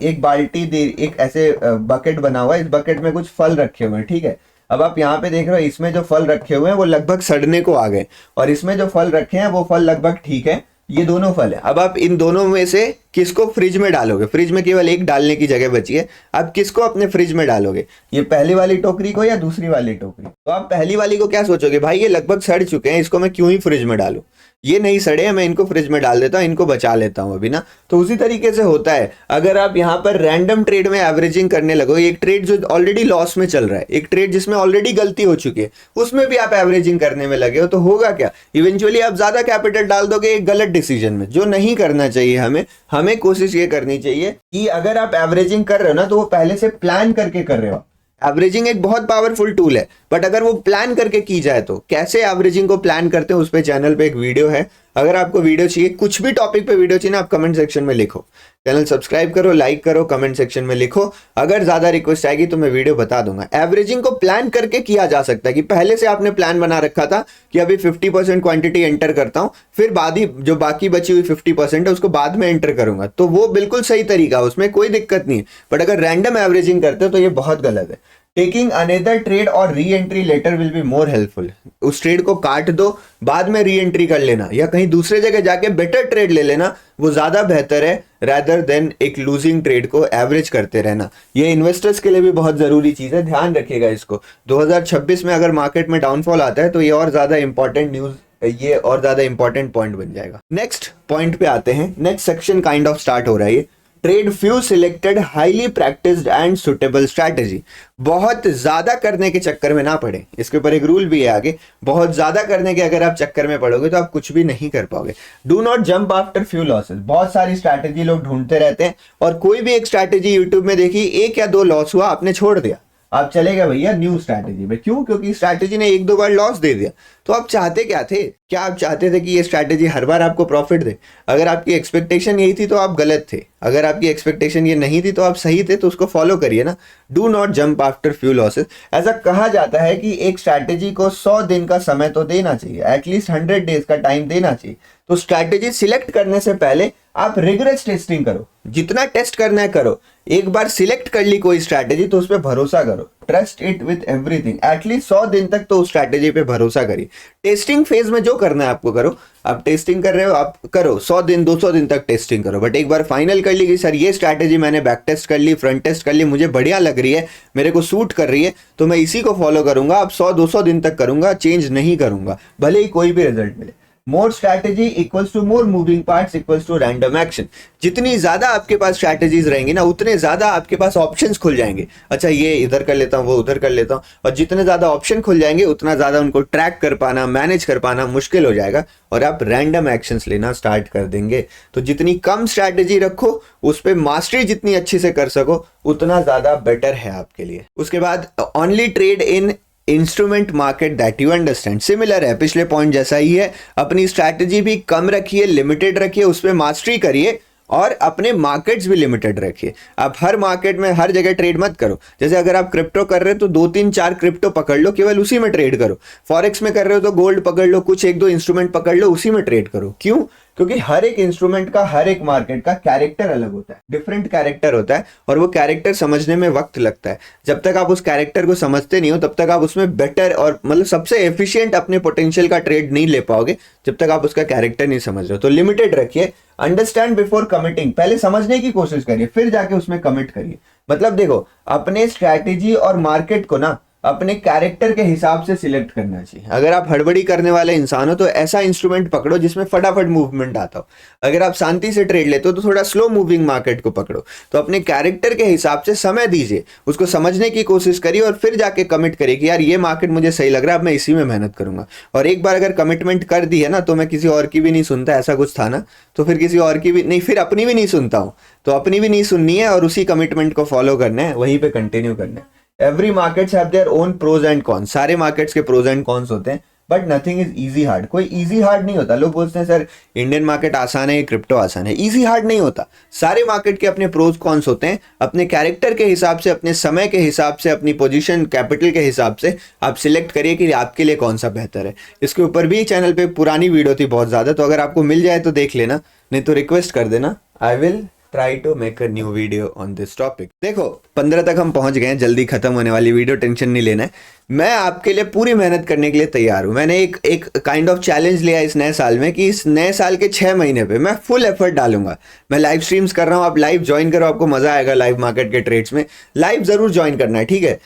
एक बाल्टी दे, एक ऐसे बकेट बना हुआ है, इस बकेट में कुछ फल रखे हुए हैं, ठीक है। अब आप यहाँ पे देख रहे हो, इसमें जो फल रखे हुए हैं वो लगभग सड़ने को आ गए, और इसमें जो फल रखे हैं वो फल लगभग ठीक है, ये दोनों फल है। अब आप इन दोनों में से किसको फ्रिज में डालोगे? फ्रिज में केवल एक डालने की जगह बची है, आप किसको अपने फ्रिज में डालोगे? ये पहली वाली टोकरी को या दूसरी वाली टोकरी? तो आप पहली वाली को क्या सोचोगे, भाई ये लगभग सड़ चुके हैं, इसको मैं क्यों ही फ्रिज में डालूं, ये नहीं सड़े हैं, मैं इनको फ्रिज में डाल देता हूं, इनको बचा लेता हूं अभी ना। तो उसी तरीके से होता है, अगर आप यहाँ पर रैंडम ट्रेड में एवरेजिंग करने लगो, एक ट्रेड जो ऑलरेडी लॉस में चल रहा है, एक ट्रेड जिसमें ऑलरेडी गलती हो चुकी है, उसमें भी आप एवरेजिंग करने में लगे हो, तो होगा क्या? इवेंचुअली आप ज्यादा कैपिटल डाल दोगे एक गलत डिसीजन में, जो नहीं करना चाहिए। हमें कोशिश ये करनी चाहिए कि अगर आप एवरेजिंग कर रहे हो ना, तो वो पहले से प्लान करके कर रहे हो। एवरेजिंग एक बहुत पावरफुल टूल है, बट अगर वो प्लान करके की जाए तो कैसे एवरेजिंग को प्लान करते हैं, उस पे चैनल पे एक वीडियो है। अगर आपको वीडियो चाहिए, कुछ भी टॉपिक पे वीडियो चाहिए ना, आप कमेंट सेक्शन में लिखो, चैनल सब्सक्राइब करो, लाइक करो, कमेंट सेक्शन में लिखो। अगर ज्यादा रिक्वेस्ट आएगी तो मैं वीडियो बता दूंगा। एवरेजिंग को प्लान करके किया जा सकता है कि पहले से आपने प्लान बना रखा था कि अभी 50% क्वांटिटी एंटर करता हूं, फिर बाद ही जो बाकी बची हुई 50% है उसको बाद में एंटर करूंगा, तो वो बिल्कुल सही तरीका, उसमें कोई दिक्कत नहीं है। बट अगर रैंडम एवरेजिंग करते हो तो ये बहुत गलत है। टेकिंग अनदर ट्रेड और re entry later will be more helpful. उस ट्रेड को काट दो, बाद में री एंट्री कर लेना, या कहीं दूसरे जगह जाके बेटर ट्रेड ले लेना, वो ज्यादा बेहतर है रादर देन एक लूजिंग ट्रेड को एवरेज करते रहना। ये इन्वेस्टर्स के लिए भी बहुत जरूरी चीज है, ध्यान रखिएगा इसको। 2026 में अगर मार्केट में डाउनफॉल आता है तो ये और ज्यादा इंपॉर्टेंट न्यूज, ये और ज्यादा इंपॉर्टेंट पॉइंट बन जाएगा। नेक्स्ट पॉइंट पे आते हैं। Next section kind of start हो रहा है। Trade few selected highly practised and suitable strategy. बहुत ज्यादा करने के चक्कर में ना पड़े, इसके ऊपर एक रूल भी है आगे। बहुत ज्यादा करने के अगर आप चक्कर में पड़ोगे तो आप कुछ भी नहीं कर पाओगे। Do not jump after few losses. बहुत सारी स्ट्रैटेजी लोग ढूंढते रहते हैं, और कोई भी एक स्ट्रैटेजी यूट्यूब में देखी, एक या दो लॉस हुआ, आपने छोड़ दिया, आप चले गए भैया न्यू स्ट्रैटेजी में। क्यों? क्योंकि स्ट्रैटेजी ने एक दो बार लॉस दे दिया। तो आप चाहते क्या थे? क्या आप चाहते थे कि ये स्ट्रैटेजी हर बार आपको प्रॉफिट दे? अगर आपकी एक्सपेक्टेशन यही थी तो आप गलत थे, अगर आपकी एक्सपेक्टेशन ये नहीं थी तो आप सही थे, तो उसको फॉलो करिए ना। Do not jump after few losses. ऐसा कहा जाता है कि एक स्ट्रैटेजी को 100 दिन का समय तो देना चाहिए, एटलीस्ट 100 डेज का टाइम देना चाहिए। तो स्ट्रैटेजी सिलेक्ट करने से पहले आप रिगरस टेस्टिंग करो, जितना टेस्ट करना है करो। एक बार सिलेक्ट कर ली कोई स्ट्रैटेजी तो उस पर भरोसा करो, trust it with everything. At least 100 दिन तक तो उस स्ट्रैटेजी पे भरोसा करिए। टेस्टिंग फेज में जो करना है आपको करो। आप टेस्टिंग कर रहे हो, आप करो 100 दिन 200 दिन तक टेस्टिंग करो, बट एक बार फाइनल कर ली कि सर ये स्ट्रैटेजी मैंने बैक टेस्ट कर ली, फ्रंट टेस्ट कर ली, मुझे बढ़िया लग रही है, मेरे को सूट कर रही है, तो मैं इसी को फॉलो करूंगा। अब 100-200 दिन तक करूंगा, चेंज नहीं करूंगा, भले ही कोई भी रिजल्ट मिले। More strategy equals to more moving parts equals to random action. जितनी ज्यादा आपके पास स्ट्रैटेजीज रहेंगी ना, उतने ज्यादा आपके पास ऑप्शंस खुल जाएंगे। अच्छा ये इधर कर लेता हूँ, वो उधर कर लेता हूँ, और जितने ज्यादा ऑप्शन खुल जाएंगे उतना ज्यादा उनको ट्रैक कर पाना, मैनेज कर पाना मुश्किल हो जाएगा, और आप रैंडम एक्शंस लेना स्टार्ट कर देंगे। तो जितनी कम स्ट्रैटेजी रखो, उस पर मास्टरी जितनी अच्छी से कर सको, उतना ज्यादा बेटर है आपके लिए। उसके बाद only trade in instrument market that you understand. Similar है, पिछले पॉइंट जैसा ही है। अपनी स्ट्रैटेजी भी कम रखिए, लिमिटेड रखिए, उस पर मास्टरी करिए, और अपने मार्केट्स भी लिमिटेड रखिए। आप हर मार्केट में हर जगह ट्रेड मत करो। जैसे अगर आप क्रिप्टो कर रहे हो तो 2-3-4 क्रिप्टो पकड़ लो, केवल उसी में ट्रेड करो। फॉरेक्स में कर रहे हो तो गोल्ड पकड़ लो, कुछ 1-2 इंस्ट्रूमेंट पकड़ लो, उसी में ट्रेड करो। क्यों? क्योंकि हर एक इंस्ट्रूमेंट का, हर एक मार्केट का कैरेक्टर अलग होता है, डिफरेंट कैरेक्टर होता है, और वो कैरेक्टर समझने में वक्त लगता है। जब तक आप उस कैरेक्टर को समझते नहीं हो तब तक आप उसमें बेटर और मतलब सबसे एफिशिएंट अपने पोटेंशियल का ट्रेड नहीं ले पाओगे, जब तक आप उसका कैरेक्टर नहीं समझ रहे हो। तो लिमिटेड रखिए। Understand before committing. पहले समझने की कोशिश करिए, फिर जाके उसमें कमिट करिए। मतलब देखो, अपने स्ट्रैटेजी और मार्केट को ना अपने कैरेक्टर के हिसाब से सिलेक्ट करना चाहिए। अगर आप हड़बड़ी करने वाले इंसान हो तो ऐसा इंस्ट्रूमेंट पकड़ो जिसमें फटाफट मूवमेंट आता हो। अगर आप शांति से ट्रेड लेते हो तो थोड़ा स्लो मूविंग मार्केट को पकड़ो। तो अपने कैरेक्टर के हिसाब से समय दीजिए, उसको समझने की कोशिश करिए और फिर जाके कमिट करिए कि यार ये मार्केट मुझे सही लग रहा है, अब मैं इसी में मेहनत करूंगा। और एक बार अगर कमिटमेंट कर दी है ना तो मैं किसी और की भी नहीं सुनता, ऐसा कुछ था ना, तो फिर किसी और की भी नहीं, फिर अपनी भी नहीं सुनता हूँ। तो अपनी भी नहीं सुननी है और उसी कमिटमेंट को फॉलो करना है, वहीं पे कंटिन्यू करना है। Every markets have their own pros and cons, सारे मार्केट्स के प्रोज एंड कॉन्स होते हैं, but nothing is easy hard. कोई इजी हार्ड नहीं होता। लोग बोलते हैं सर इंडियन मार्केट आसान है, क्रिप्टो आसान है। इजी हार्ड नहीं होता। सारे मार्केट के अपने प्रोज कॉन्स होते हैं। अपने कैरेक्टर के हिसाब से, अपने समय के हिसाब से, अपनी पोजीशन कैपिटल के हिसाब से आप सिलेक्ट करिए कि आपके लिए कौन सा बेहतर है। इसके ऊपर भी चैनल पे पुरानी वीडियो थी बहुत ज़्यादा, तो अगर आपको मिल जाए तो देख लेना, नहीं तो रिक्वेस्ट कर देना। I will try to make a new video on this topic. देखो 15 तक हम पहुंच गए हैं, जल्दी खत्म होने वाली वीडियो, टेंशन नहीं लेना है। मैं आपके लिए पूरी मेहनत करने के लिए तैयार हूं। मैंने एक काइंड ऑफ चैलेंज लिया इस नए साल में कि इस नए साल के 6 महीने पे मैं फुल एफर्ट डालूंगा। मैं लाइव स्ट्रीम्स कर रहा हूं, आप लाइव ज्वाइन करो, आपको मजा आएगा लाइव मार्केट के ट्रेड्स में। लाइव जरूर ज्वाइन करना है, ठीक है।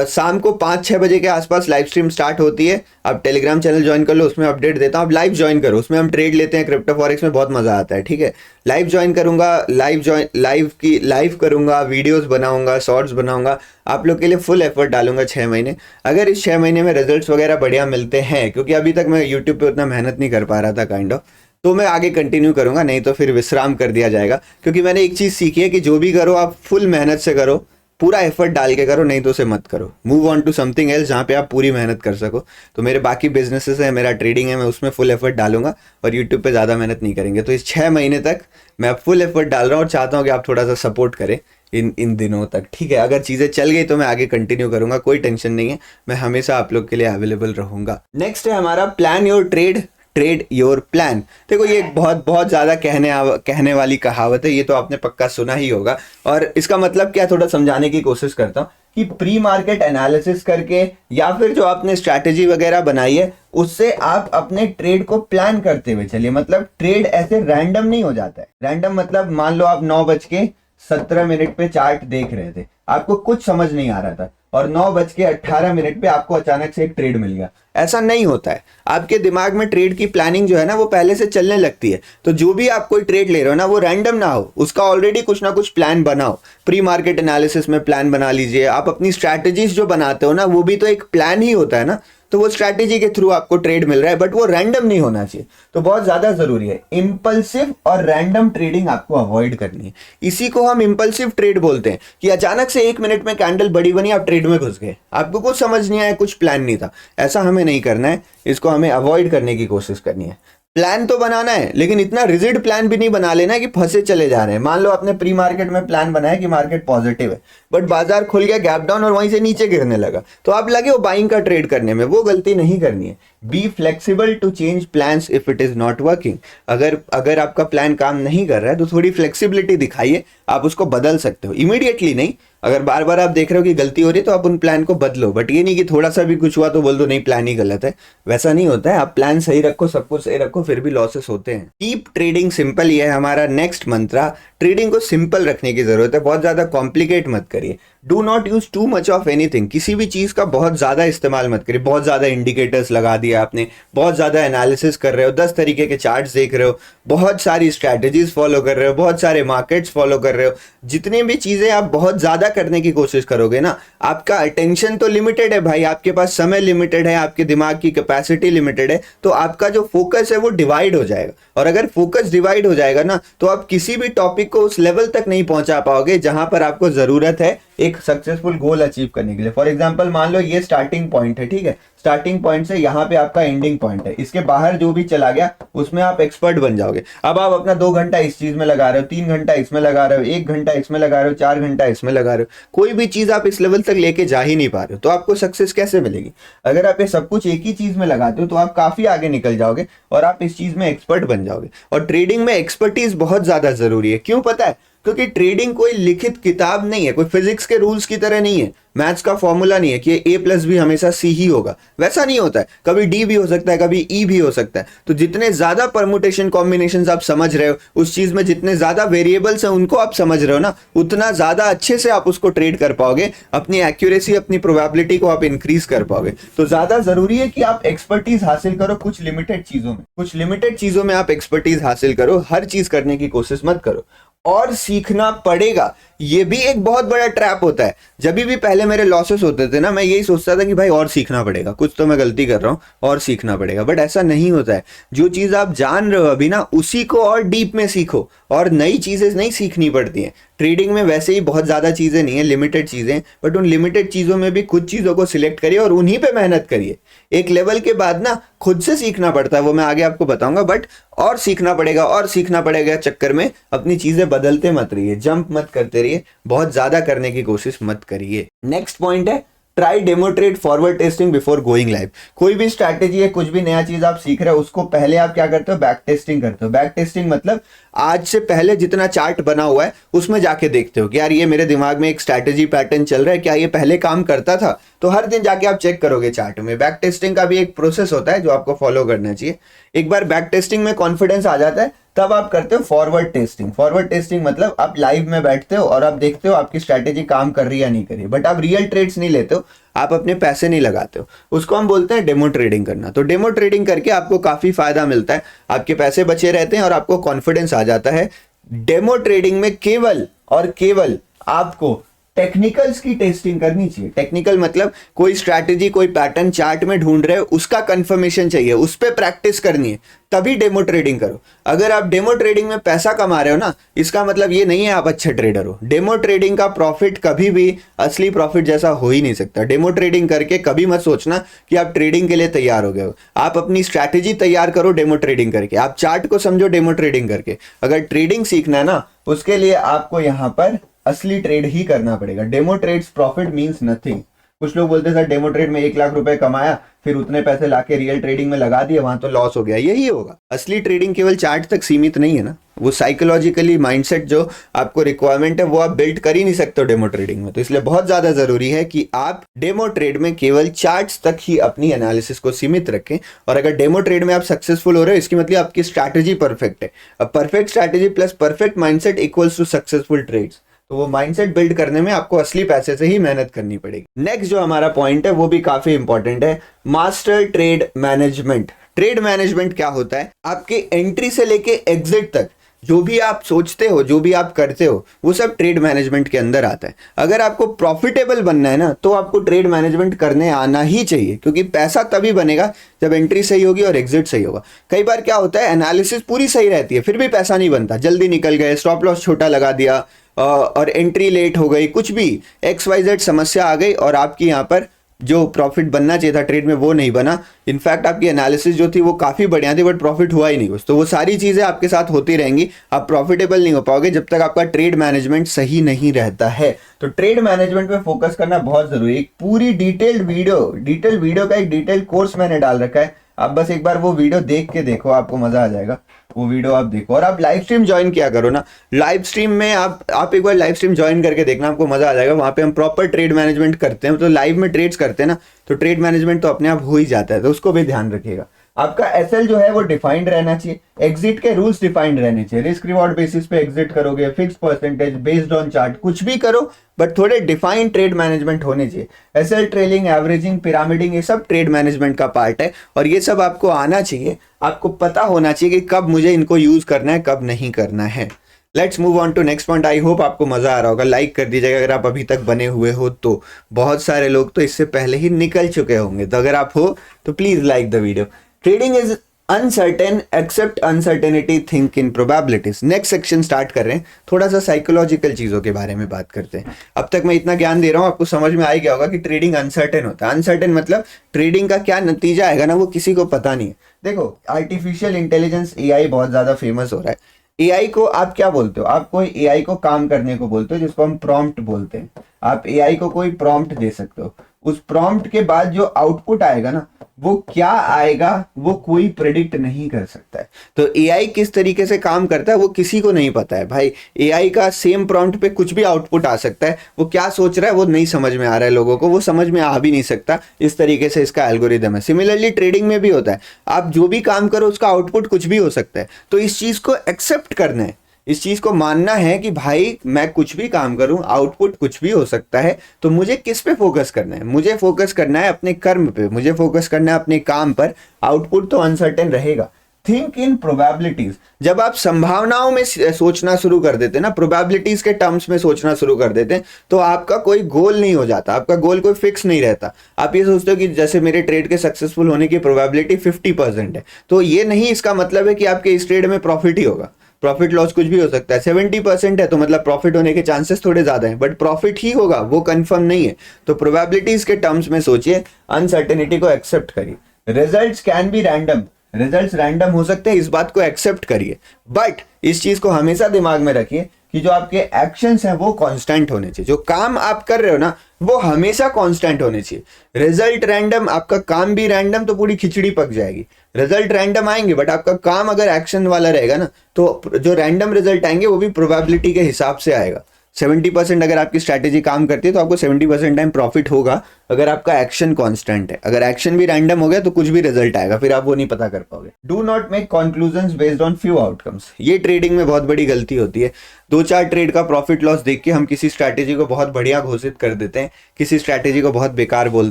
शाम को 5-6 बजे के आसपास लाइव स्ट्रीम स्टार्ट होती है। आप टेलीग्राम चैनल ज्वाइन कर लो, उसमें अपडेट देता हूँ। आप लाइव ज्वाइन करो, उसमें हम ट्रेड लेते हैं क्रिप्टो फॉरेक्स में, बहुत मजा आता है, ठीक है। लाइव ज्वाइन करूंगा, लाइव करूंगा, वीडियोस बनाऊंगा, शॉर्ट्स बनाऊंगा, आप लोग के लिए फुल एफर्ट डालूंगा 6 महीने। अगर इस 6 महीने में रिजल्ट्स वगैरह बढ़िया मिलते हैं, क्योंकि अभी तक मैं यूट्यूब पे उतना मेहनत नहीं कर पा रहा था काइंड ऑफ, तो मैं आगे कंटिन्यू करूंगा, नहीं तो फिर विश्राम कर दिया जाएगा। क्योंकि मैंने एक चीज़ सीखी है कि जो भी करो आप फुल मेहनत से करो, पूरा एफर्ट डाल के करो, नहीं तो उसे मत करो। Move on to something else जहाँ पे आप पूरी मेहनत कर सको। तो मेरे बाकी बिजनेसेस है, मेरा ट्रेडिंग है, मैं उसमें फुल एफर्ट डालूंगा और यूट्यूब पे ज़्यादा मेहनत नहीं करेंगे। तो इस 6 महीने तक मैं फुल एफर्ट डाल रहा हूँ और चाहता हूँ कि आप थोड़ा सा सपोर्ट करें इन दिनों तक, ठीक है। अगर चीज़ें चल गई तो मैं आगे कंटिन्यू करूँगा, कोई टेंशन नहीं है, मैं हमेशा आप लोग के लिए अवेलेबल रहूँगा। नेक्स्ट है हमारा plan your trade, trade your plan. देखो ये बहुत बहुत ज़्यादा कहने वाली कहावत है, ये तो आपने पक्का सुना ही होगा। और इसका मतलब क्या, थोड़ा समझाने की कोशिश करता हूँ कि प्री मार्केट एनालिसिस करके या फिर जो आपने स्ट्रैटेजी वगैरह बनाई है उससे आप अपने ट्रेड को प्लान करते हुए चलिए। मतलब ट्रेड ऐसे रैंडम नहीं हो जाता है। रैंडम मतलब मान लो आप 9:17 पे चार्ट देख रहे थे, आपको कुछ समझ नहीं आ रहा था और 9:18 पे आपको अचानक से एक ट्रेड मिल गया। ऐसा नहीं होता है। आपके दिमाग में ट्रेड की प्लानिंग जो है ना वो पहले से चलने लगती है। तो जो भी आप कोई ट्रेड ले रहे हो ना वो रैंडम ना हो, उसका ऑलरेडी कुछ ना कुछ प्लान बनाओ। प्री मार्केट एनालिसिस में प्लान बना लीजिए। आप अपनी स्ट्रैटेजीज जो बनाते हो ना वो भी तो एक प्लान ही होता है ना। तो वो स्ट्रैटेजी के थ्रू आपको ट्रेड मिल रहा है, बट वो रैंडम नहीं होना चाहिए। तो बहुत ज्यादा जरूरी है, इंपल्सिव और रैंडम ट्रेडिंग आपको अवॉइड करनी है। इसी को हम इंपल्सिव ट्रेड बोलते हैं कि अचानक से 1 मिनट में कैंडल बड़ी बनी, आप ट्रेड में घुस गए, आपको कुछ समझ नहीं आया, कुछ प्लान नहीं था। ऐसा हमें नहीं करना है, इसको हमें अवॉइड करने की कोशिश करनी है। प्लान तो बनाना है, लेकिन इतना रिजिड प्लान भी नहीं बना लेना कि फंसे चले जा रहे हैं। मान लो आपने प्री मार्केट में प्लान बनाया कि मार्केट पॉजिटिव है, बट बाजार खुल गया गैप डाउन और वहीं से नीचे गिरने लगा, तो आप लगे हो बाइंग का ट्रेड करने में। वो गलती नहीं करनी है। Be flexible to change plans if it is not working. अगर आपका प्लान काम नहीं कर रहा है तो थोड़ी फ्लेक्सिबिलिटी दिखाइए, आप उसको बदल सकते हो। इमीडिएटली नहीं, अगर बार बार आप देख रहे हो कि गलती हो रही है तो आप उन प्लान को बदलो, बट ये नहीं कि थोड़ा सा भी कुछ हुआ तो बोल दो नहीं प्लान ही गलत है। वैसा नहीं होता है। आप प्लान सही रखो, सब कुछ सही रखो, फिर भी लॉसेस होते हैं। कीप ट्रेडिंग सिंपल, ये है हमारा नेक्स्ट मंत्रा। ट्रेडिंग को सिंपल रखने की जरूरत है, बहुत ज्यादा कॉम्प्लिकेट मत करिए। Do not use too much of anything. किसी भी चीज का बहुत ज्यादा इस्तेमाल मत करिए। बहुत ज्यादा इंडिकेटर्स लगा दिया आपने, बहुत ज्यादा एनालिसिस कर रहे हो, 10 तरीके के चार्ट्स देख रहे हो, बहुत सारी स्ट्रैटेजीज फॉलो कर रहे हो, बहुत सारे मार्केट्स फॉलो कर रहे हो। जितने भी चीजें आप बहुत ज्यादा करने की कोशिश करोगे ना, आपका अटेंशन तो लिमिटेड है भाई, आपके पास समय लिमिटेड है, आपके दिमाग की कैपेसिटी लिमिटेड है, तो आपका जो फोकस है वो डिवाइड हो जाएगा। और अगर फोकस डिवाइड हो जाएगा ना तो आप किसी भी टॉपिक को उस लेवल तक नहीं पहुंचा पाओगे जहां पर आपको जरूरत है एक सक्सेसफुल गोल अचीव करने के लिए। फॉर एग्जांपल मान लो ये स्टार्टिंग पॉइंट है, ठीक है। स्टार्टिंग पॉइंट से यहाँ पे आपका एंडिंग पॉइंट है, इसके बाहर जो भी चला गया उसमें आप एक्सपर्ट बन जाओगे। अब आप अपना 2 घंटा इस चीज में लगा रहे हो, 3 घंटा इसमें लगा रहे हो, 1 घंटा इसमें लगा रहे हो, 4 घंटा इसमें लगा रहे हो, कोई भी चीज आप इस लेवल तक लेके जा ही नहीं पा रहे हो, तो आपको सक्सेस कैसे मिलेगी? अगर आप ये सब कुछ एक ही चीज में लगाते हो तो आप काफी आगे निकल जाओगे और आप इस चीज में एक्सपर्ट बन जाओगे। और ट्रेडिंग में एक्सपर्टीज बहुत ज्यादा जरूरी है। क्यों पता है? क्योंकि ट्रेडिंग कोई लिखित किताब नहीं है, कोई फिजिक्स के रूल्स की तरह नहीं है, मैथ्स का फॉर्मूला नहीं है कि ए प्लस बी हमेशा सी ही होगा, वैसा नहीं होता है। कभी डी भी हो सकता है, कभी ई भी हो सकता है। तो जितने ज्यादा परमुटेशन कॉम्बिनेशंस आप समझ रहे हो उस चीज में, जितने ज्यादा वेरिएबल्स हैं उनको आप समझ रहे हो ना, उतना ज्यादा अच्छे से आप उसको ट्रेड कर पाओगे, अपनी एक्यूरेसी, अपनी प्रोबेबिलिटी को आप इंक्रीज कर पाओगे। तो ज्यादा जरूरी है कि आप एक्सपर्टीज हासिल करो कुछ लिमिटेड चीजों में, कुछ लिमिटेड चीजों में आप एक्सपर्टीज हासिल करो, हर चीज करने की कोशिश मत करो। और सीखना पड़ेगा, ये भी एक बहुत बड़ा ट्रैप होता है। जब भी पहले मेरे लॉसेस होते थे ना, मैं यही सोचता था कि भाई और सीखना पड़ेगा, कुछ तो मैं गलती कर रहा हूं और सीखना पड़ेगा, बट ऐसा नहीं होता है। जो चीज आप जान रहे हो अभी ना, उसी को और डीप में सीखो, और नई चीजें नहीं सीखनी पड़ती हैं। ट्रेडिंग में वैसे ही बहुत ज्यादा चीजें नहीं है, लिमिटेड चीजें, बट उन लिमिटेड चीजों में भी कुछ चीजों को सिलेक्ट करिए और उन्हीं पे मेहनत करिए। एक लेवल के बाद ना खुद से सीखना पड़ता है, वो मैं आगे आपको बताऊंगा, बट और सीखना पड़ेगा और सीखना पड़ेगा चक्कर में अपनी चीजें बदलते मत रहिए, जंप मत करते रहिए, बहुत ज्यादा करने की कोशिश मत करिए। नेक्स्ट पॉइंट है try demo trade forward testing before going live. कोई भी स्ट्रैटेजी है, कुछ भी नया चीज आप सीख रहे हो, उसको पहले आप क्या करते हो, बैक टेस्टिंग करते हो। बैक टेस्टिंग मतलब आज से पहले जितना चार्ट बना हुआ है उसमें जाके देखते हो कि यार ये मेरे दिमाग में एक स्ट्रैटेजी पैटर्न चल रहा है, क्या ये पहले काम करता था। तो हर दिन जाके आप चेक करोगे चार्ट में। बैक टेस्टिंग का भी एक प्रोसेस होता है जो आपको फॉलो करना चाहिए। एक बार बैक टेस्टिंग में कॉन्फिडेंस आ जाता है तब आप करते हो फॉरवर्ड टेस्टिंग। फॉरवर्ड टेस्टिंग मतलब आप लाइव में बैठते हो और आप देखते हो आपकी स्ट्रैटेजी काम कर रही है या नहीं कर रही है, बट आप रियल ट्रेड्स नहीं लेते हो, आप अपने पैसे नहीं लगाते हो। उसको हम बोलते हैं डेमो ट्रेडिंग करना। तो डेमो ट्रेडिंग करके आपको काफी फायदा मिलता है, आपके पैसे बचे रहते हैं और आपको कॉन्फिडेंस आ जाता है। डेमो ट्रेडिंग में केवल और केवल आपको टेक्निकल्स की टेस्टिंग करनी चाहिए। टेक्निकल मतलब कोई स्ट्रैटेजी, कोई पैटर्न चार्ट में ढूंढ रहे हो, उसका कंफर्मेशन चाहिए, उस पर प्रैक्टिस करनी है, तभी डेमो ट्रेडिंग करो। अगर आप डेमो ट्रेडिंग में पैसा कमा रहे हो ना, इसका मतलब ये नहीं है आप अच्छे ट्रेडर हो। डेमो ट्रेडिंग का प्रॉफिट कभी भी असली प्रॉफिट जैसा हो ही नहीं सकता। डेमो ट्रेडिंग करके कभी मत सोचना कि आप ट्रेडिंग के लिए तैयार हो गए हो। आप अपनी स्ट्रैटेजी तैयार करो डेमो ट्रेडिंग करके, आप चार्ट को समझो डेमो ट्रेडिंग करके। अगर ट्रेडिंग सीखना है ना, उसके लिए आपको यहाँ पर असली ट्रेड ही करना पड़ेगा। Demo trades profit means nothing. कुछ लोग बोलते हैं सर डेमो ट्रेड में 1 लाख रुपए कमाया, फिर उतने पैसे लाके रियल ट्रेडिंग में लगा दिए, वहां तो लॉस हो गया। यही होगा। असली ट्रेडिंग केवल चार्ट तक सीमित नहीं है ना, वो साइकोलॉजिकली माइंडसेट जो आपको रिक्वायरमेंट है वो आप बिल्ड कर ही नहीं सकते हो डेमो ट्रेडिंग में। तो इसलिए बहुत ज्यादा जरूरी है कि आप डेमो ट्रेड में केवल चार्ट्स तक ही अपनी एनालिसिस को सीमित रखें। और अगर डेमो ट्रेड में आप सक्सेसफुल हो रहे हो, इसकी मतलब आपकी स्ट्रैटेजी परफेक्ट है। अब perfect strategy plus perfect mindset equals to successful trades. तो वो माइंडसेट बिल्ड करने में आपको असली पैसे से ही मेहनत करनी पड़ेगी। नेक्स्ट जो हमारा पॉइंट है वो भी काफी इंपॉर्टेंट है, master trade management. Trade management क्या होता है? आपके एंट्री से लेके एग्जिट तक जो भी आप सोचते हो, जो भी आप करते हो, वो सब ट्रेड मैनेजमेंट के अंदर आता है। अगर आपको प्रॉफिटेबल बनना है ना, तो आपको ट्रेड मैनेजमेंट करने आना ही चाहिए, क्योंकि पैसा तभी बनेगा जब एंट्री सही होगी और एग्जिट सही होगा। कई बार क्या होता है, एनालिसिस पूरी सही रहती है फिर भी पैसा नहीं बनता, जल्दी निकल गए, स्टॉप लॉस छोटा लगा दिया और एंट्री लेट हो गई, कुछ भी XYZ समस्या आ गई और आपकी यहाँ पर जो प्रॉफिट बनना चाहिए था ट्रेड में वो नहीं बना। इनफैक्ट आपकी एनालिसिस जो थी वो काफी बढ़िया थी, बट प्रॉफिट हुआ ही नहीं कुछ। तो वो सारी चीजें आपके साथ होती रहेंगी, आप प्रॉफिटेबल नहीं हो पाओगे जब तक आपका ट्रेड मैनेजमेंट सही नहीं रहता है। तो ट्रेड मैनेजमेंट पे फोकस करना बहुत जरूरी है। एक पूरी डिटेल्ड वीडियो का एक डिटेल्ड कोर्स मैंने डाल रखा है, आप बस एक बार वो वीडियो देख के देखो, आपको मजा आ जाएगा। वो वीडियो आप देखो और आप लाइव स्ट्रीम ज्वाइन किया करो ना। लाइव स्ट्रीम में आप एक बार लाइव स्ट्रीम ज्वाइन करके देखना, आपको मजा आ जाएगा। वहां पे हम प्रॉपर ट्रेड मैनेजमेंट करते हैं, तो लाइव में ट्रेड्स करते हैं ना, तो ट्रेड मैनेजमेंट तो अपने आप हो ही जाता है। तो उसको भी ध्यान रखिएगा। आपका एसएल जो है वो डिफाइंड रहना चाहिए, एग्जिट के रूल्स डिफाइंड रहने चाहिए। रिस्क रिवॉर्ड बेसिस पे एग्जिट करोगे, fix percentage based on chart, कुछ भी करो, बट थोड़े डिफाइंड ट्रेड मैनेजमेंट होने चाहिए। एसएल, ट्रेलिंग, एवरेजिंग, पिरामिडिंग, ये सब ट्रेड मैनेजमेंट का पार्ट है और ये सब आपको आना चाहिए। आपको पता होना चाहिए कि कब मुझे इनको यूज करना है, कब नहीं करना है। Let's move on to next point. I hope आपको मजा आ रहा होगा। लाइक कर दीजिएगा अगर आप अभी तक बने हुए हो तो। बहुत सारे लोग तो इससे पहले ही निकल चुके होंगे, तो अगर आप हो तो please like the video. Trading is uncertain, accept uncertainty, think in probabilities. Next section start कर रहे हैं, थोड़ा सा साइकोलॉजिकल चीजों के बारे में बात करते हैं। अब तक मैं इतना ज्ञान दे रहा हूं, आपको समझ में आ ही गया होगा कि ट्रेडिंग अनसर्टेन होता है। अनसर्टेन मतलब ट्रेडिंग का क्या नतीजा आएगा ना, वो किसी को पता नहीं है। देखो, आर्टिफिशियल इंटेलिजेंस AI बहुत ज्यादा फेमस हो रहा है। AI को आप क्या बोलते हो? आप कोई AI को काम करने को बोलते हो, जिसको हम प्रॉम्प्ट बोलते हैं। आप AI को कोई प्रॉम्प्ट दे सकते हो। उस प्रॉम्प्ट के बाद जो आउटपुट आएगा ना, वो क्या आएगा वो कोई प्रेडिक्ट नहीं कर सकता है। तो एआई किस तरीके से काम करता है वो किसी को नहीं पता है भाई। एआई का सेम प्रॉम्प्ट पे कुछ भी आउटपुट आ सकता है, वो क्या सोच रहा है वो नहीं समझ में आ रहा है लोगों को, वो समझ में आ भी नहीं सकता। इस तरीके से इसका एल्गोरिदम है। सिमिलरली ट्रेडिंग में भी होता है, आप जो भी काम करो उसका आउटपुट कुछ भी हो सकता है। तो इस चीज को एक्सेप्ट करना है, इस चीज को मानना है कि भाई मैं कुछ भी काम करूं आउटपुट कुछ भी हो सकता है। तो मुझे किस पे फोकस करना है? मुझे फोकस करना है अपने कर्म पे, मुझे फोकस करना है अपने काम पर। आउटपुट तो अनसर्टेन रहेगा। Think in probabilities. जब आप संभावनाओं में सोचना शुरू कर देते हैं ना, प्रोबेबिलिटीज के टर्म्स में सोचना शुरू कर देते हैं, तो आपका कोई गोल नहीं हो जाता, आपका गोल कोई फिक्स नहीं रहता। आप ये सोचते हो कि जैसे मेरे ट्रेड के सक्सेसफुल होने की प्रोबेबिलिटी 50% है, तो ये नहीं इसका मतलब है कि आपके इस ट्रेड में प्रॉफिट ही होगा। प्रॉफिट लॉस कुछ भी हो सकता है। 70% है तो मतलब प्रॉफिट होने के चांसेस थोड़े ज्यादा हैं, बट प्रॉफिट ही होगा वो कंफर्म नहीं है। तो प्रोबेबिलिटीज के टर्म्स में सोचिए, अनसर्टेनिटी को एक्सेप्ट करिए। Results can be random, results random हो सकते हैं, इस बात को एक्सेप्ट करिए। बट इस चीज को हमेशा दिमाग में रखिए कि जो आपके एक्शंस हैं वो कांस्टेंट होने चाहिए। जो काम आप कर रहे हो ना वो हमेशा कांस्टेंट होने चाहिए। रिजल्ट रैंडम, आपका काम भी रैंडम, तो पूरी खिचड़ी पक जाएगी। रिजल्ट रैंडम आएंगे बट आपका काम अगर एक्शन वाला रहेगा ना, तो जो रैंडम रिजल्ट आएंगे वो भी प्रोबेबिलिटी के हिसाब से आएगा। 70% अगर आपकी स्ट्रैटेजी काम करती है तो आपको 70% टाइम प्रॉफिट होगा अगर आपका एक्शन कांस्टेंट है। अगर एक्शन भी रैंडम हो गया तो कुछ भी रिजल्ट आएगा, फिर आप वो नहीं पता कर पाओगे। Do not make conclusions based on few outcomes. ये ट्रेडिंग में बहुत बड़ी गलती होती है। 2-4 ट्रेड का प्रॉफिट लॉस देख के हम किसी स्ट्रैटेजी को बहुत बढ़िया घोषित कर देते हैं, किसी स्ट्रैटेजी को बहुत बेकार बोल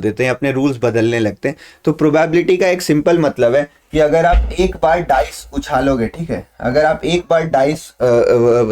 देते हैं, अपने रूल्स बदलने लगते हैं। तो प्रोबेबिलिटी का एक सिंपल मतलब है कि अगर आप एक बार डाइस उछालोगे, ठीक है, अगर आप एक बार डाइस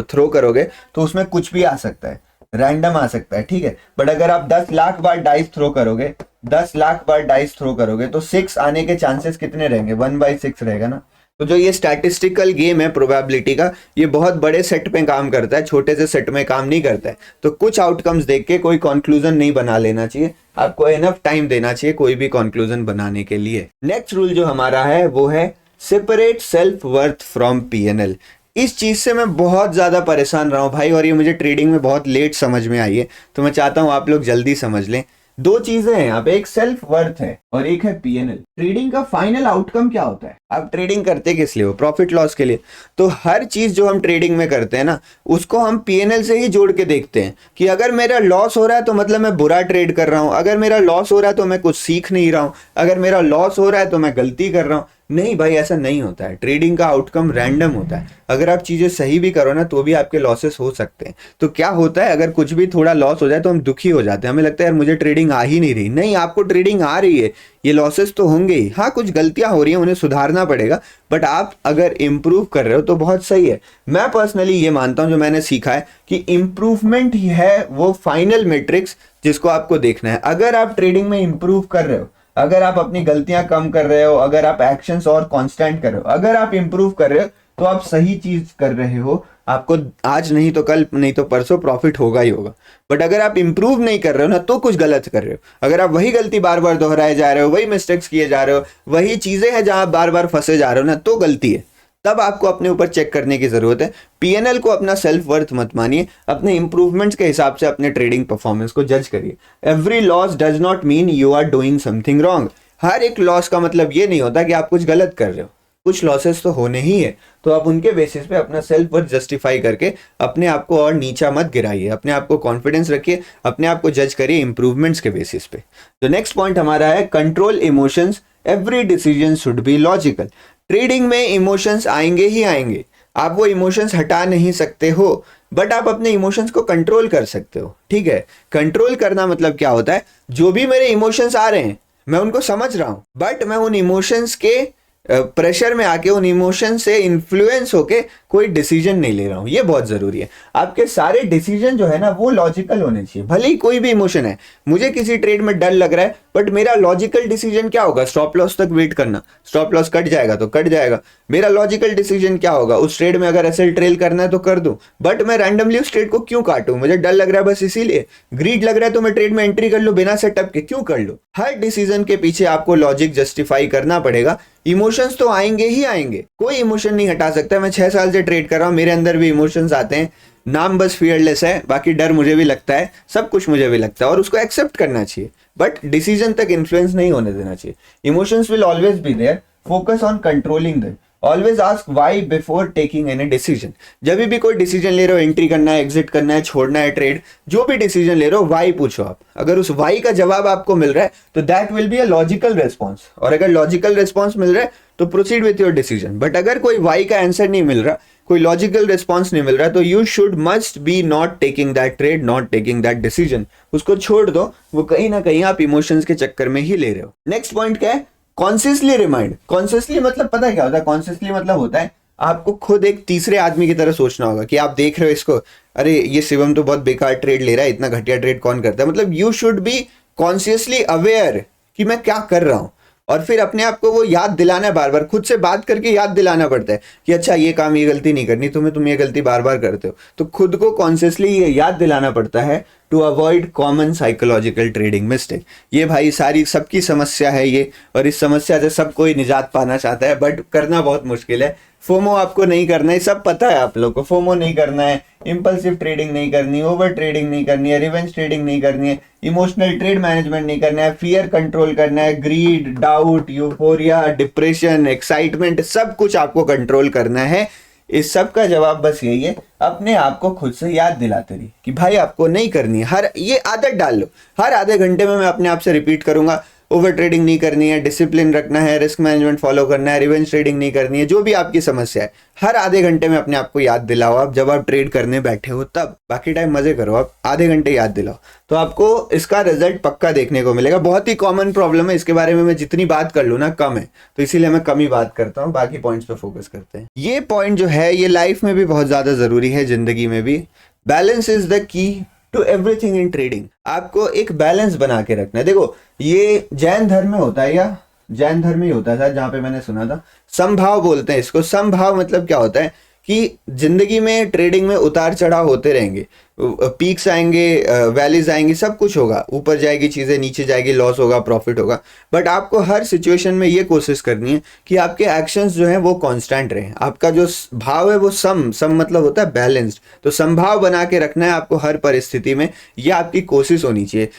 थ्रो करोगे तो उसमें कुछ भी आ सकता है, रैंडम आ सकता है, ठीक है। बट अगर आप 10 लाख बार डाइस थ्रो करोगे, 10 लाख बार डाइस थ्रो करोगे तो 6 आने के चांसेस कितने रहेंगे? 1/6 रहेगा ना। तो जो ये स्टैटिस्टिकल गेम है प्रोबेबिलिटी का, ये बहुत बड़े सेट पे काम करता है, छोटे से सेट में काम नहीं करता है। तो कुछ आउटकम्स देख के कोई कंक्लूजन नहीं बना लेना चाहिए, आपको एनफ टाइम देना चाहिए कोई भी कंक्लूजन बनाने के लिए। नेक्स्ट रूल जो हमारा है वो है separate self worth from PNL. इस चीज से मैं बहुत ज्यादा परेशान रहा हूं भाई, और ये मुझे ट्रेडिंग में बहुत लेट समझ में आई है, तो मैं चाहता हूं आप लोग जल्दी समझ लें। 2 चीजें हैं यहाँ पे, एक सेल्फ वर्थ है और एक है पीएनएल। ट्रेडिंग का फाइनल आउटकम क्या होता है? आप ट्रेडिंग करते किस लिए हो? प्रॉफिट लॉस के लिए। तो हर चीज जो हम ट्रेडिंग में करते हैं ना, उसको हम पीएनएल से ही जोड़ के देखते हैं कि अगर मेरा लॉस हो रहा है तो मतलब मैं बुरा ट्रेड कर रहा हूं, अगर मेरा लॉस हो रहा है तो मैं कुछ सीख नहीं रहा हूं, अगर मेरा लॉस हो रहा है तो मैं गलती कर रहा हूं। नहीं भाई, ऐसा नहीं होता है। ट्रेडिंग का आउटकम रैंडम होता है। अगर आप चीजें सही भी करो ना तो भी आपके लॉसेस हो सकते हैं। तो क्या होता है, अगर कुछ भी थोड़ा लॉस हो जाए तो हम दुखी हो जाते हैं, हमें लगता है यार मुझे ट्रेडिंग आ ही नहीं रही। नहीं, आपको ट्रेडिंग आ रही है, ये लॉसेस तो होंगे ही। हाँ, कुछ गलतियां हो रही हैं, उन्हें सुधारना पड़ेगा, बट आप अगर इंप्रूव कर रहे हो तो बहुत सही है। मैं पर्सनली ये मानता हूं, जो मैंने सीखा है, कि इंप्रूवमेंट ही है वो फाइनल मैट्रिक्स जिसको आपको देखना है। अगर आप ट्रेडिंग में इंप्रूव कर रहे हो, अगर आप अपनी गलतियां कम कर रहे हो, अगर आप एक्शंस और कांस्टेंट कर रहे हो, अगर आप इंप्रूव कर रहे हो, तो आप सही चीज कर रहे हो। आपको आज नहीं तो कल, नहीं तो परसों प्रॉफिट होगा ही होगा। बट अगर आप इंप्रूव नहीं कर रहे हो ना, तो कुछ गलत कर रहे हो। अगर आप वही गलती बार बार दोहराए जा रहे हो, वही मिस्टेक्स किए जा रहे हो, वही चीजें हैं जहां आप बार बार फंसे जा रहे हो ना, तो गलती है। तब आपको अपने ऊपर चेक करने की जरूरत है। पीएनएल को अपना सेल्फ वर्थ मत मानिए, अपने इंप्रूवमेंट्स के हिसाब से अपने ट्रेडिंग परफॉर्मेंस को जज करिए। Every loss does not mean you are doing something wrong. हर एक लॉस का मतलब ये नहीं होता कि आप कुछ गलत कर रहे हो। कुछ लॉसेस तो होने ही है, तो आप उनके बेसिस पे अपना सेल्फ वर्थ जस्टिफाई करके अपने आप को और नीचा मत गिराइए, अपने आप को कॉन्फिडेंस रखिए, अपने आप को जज करिए इंप्रूवमेंट्स के बेसिस पे। तो नेक्स्ट पॉइंट हमारा है control emotions, every decision should be logical. Trading में इमोशंस आएंगे ही आएंगे, आप वो इमोशंस हटा नहीं सकते हो, बट आप अपने इमोशंस को कंट्रोल कर सकते हो। ठीक है, कंट्रोल करना मतलब क्या होता है? जो भी मेरे इमोशंस आ रहे हैं मैं उनको समझ रहा हूं, बट मैं उन इमोशंस के प्रेशर में आके, उन इमोशन से इन्फ्लुएंस होके कोई डिसीजन नहीं ले रहा हूं। ये बहुत जरूरी है। आपके सारे डिसीजन जो है ना वो लॉजिकल होने चाहिए। भले ही कोई भी इमोशन है, मुझे किसी ट्रेड में डर लग रहा है, बट मेरा लॉजिकल डिसीजन क्या होगा? स्टॉप लॉस तक वेट करना। स्टॉप लॉस कट जाएगा तो कट जाएगा। मेरा लॉजिकल डिसीजन क्या होगा? उस ट्रेड में अगर एसएल ट्रेल करना है तो कर दूं, बट मैं रैंडमली उस ट्रेड को क्यों काटूं? मुझे डर लग रहा है बस इसीलिए। ग्रीड लग रहा है तो मैं ट्रेड में एंट्री कर लूं बिना सेटअप के, क्यों कर लूं? हर डिसीजन के पीछे आपको लॉजिक जस्टिफाई करना पड़ेगा। इमोशंस तो आएंगे ही आएंगे, कोई इमोशन नहीं हटा सकता। मैं 6 साल से ट्रेड कर रहा हूं, मेरे अंदर भी इमोशंस आते हैं। नाम बस फियरलेस है, बाकी डर मुझे भी लगता है, सब कुछ मुझे भी लगता है और उसको एक्सेप्ट करना चाहिए, बट डिसीजन तक इन्फ्लुएंस नहीं होने देना चाहिए। Emotions will always be there, focus on controlling them. Always ask why before taking any decision. जब भी कोई डिसीजन ले रहे हो, एंट्री करना है, एग्जिट करना है, छोड़ना है ट्रेड, जो भी डिसीजन ले रहे हो वाई पूछो आप। अगर उस वाई का जवाब आपको मिल रहा है तो that will be a logical response, और अगर लॉजिकल रिस्पॉन्स मिल रहा है तो proceed with your decision. But अगर कोई वाई का आंसर नहीं मिल रहा, कोई लॉजिकल रिस्पॉन्स नहीं मिल रहा, तो you should must be not taking that trade, not taking that decision. उसको छोड़ दो, वो कहीं ना कहीं आप इमोशंस के चक्कर में ही ले रहे हो। नेक्स्ट पॉइंट क्या है? Consciously remind. कॉन्शियसली मतलब पता है क्या होता है? कॉन्शियसली मतलब होता है आपको खुद एक तीसरे आदमी की तरह सोचना होगा कि आप देख रहे हो इसको, अरे ये शिवम तो बहुत बेकार ट्रेड ले रहा है, इतना घटिया ट्रेड कौन करता है। मतलब you should be consciously aware कि मैं क्या कर रहा हूं, और फिर अपने आप को वो याद दिलाना है, बार बार खुद से बात करके याद दिलाना पड़ता है कि अच्छा ये काम, ये गलती नहीं करनी तुम्हें, तुम ये गलती बार बार करते हो। तो खुद को कॉन्शियसली ये याद दिलाना पड़ता है to avoid common psychological trading mistake. ये भाई सारी सबकी समस्या है ये, और इस समस्या से सब कोई निजात पाना चाहता है, बट करना बहुत मुश्किल है। फोमो आपको नहीं करना है, सब पता है आप लोग को। फोमो नहीं करना है, इंपल्सिव ट्रेडिंग नहीं करनी, ओवर ट्रेडिंग नहीं करनी है, रिवेंज ट्रेडिंग नहीं करनी है, इमोशनल ट्रेड मैनेजमेंट नहीं करना है, फियर कंट्रोल करना है, greed, doubt, euphoria, depression, excitement, सब कुछ आपको कंट्रोल करना है। इस सब का जवाब बस यही है, अपने आप को खुद से याद दिलाते रहिए कि भाई आपको नहीं करनी है। हर ये आदत डाल लो, हर आधे घंटे में मैं अपने आप से रिपीट करूंगा, ओवर ट्रेडिंग नहीं करनी है, डिसिप्लिन रखना है, रिस्क मैनेजमेंट फॉलो करना है, रिवेंज ट्रेडिंग नहीं करनी है। जो भी आपकी समस्या है हर आधे घंटे में अपने आप को याद दिलाओ। आप जब आप ट्रेड करने बैठे हो तब, बाकी टाइम मजे करो, आप आधे घंटे याद दिलाओ, तो आपको इसका रिजल्ट पक्का देखने को मिलेगा। बहुत ही कॉमन प्रॉब्लम है, इसके बारे में मैं जितनी बात कर लूँ ना कम है, तो इसीलिए मैं कम ही बात करता हूँ, बाकी पॉइंट्स पे फोकस करते हैं। ये पॉइंट जो है ये लाइफ में भी बहुत ज्यादा जरूरी है, जिंदगी में भी। Balance is the key to everything in trading. आपको एक बैलेंस बना के रखना है। देखो ये जैन धर्म में होता है, या जैन धर्म ही होता था जहां पे मैंने सुना था, समभाव बोलते हैं इसको। समभाव मतलब क्या होता है कि जिंदगी में ट्रेडिंग में उतार चढ़ाव होते रहेंगे, पीक्स आएंगे, वैलीज आएंगी, सब कुछ होगा, ऊपर जाएगी चीजें, नीचे जाएगी, लॉस होगा, प्रॉफिट होगा। बट आपको हर सिचुएशन में ये कोशिश करनी है कि आपके एक्शंस जो हैं वो कांस्टेंट रहें। आपका जो भाव है वो सम मतलब होता है बैलेंस्ड। तो समभाव बना के रखना है आपको हर परिस्थिति में, ये आपकी कोशिश होनी चाहिए।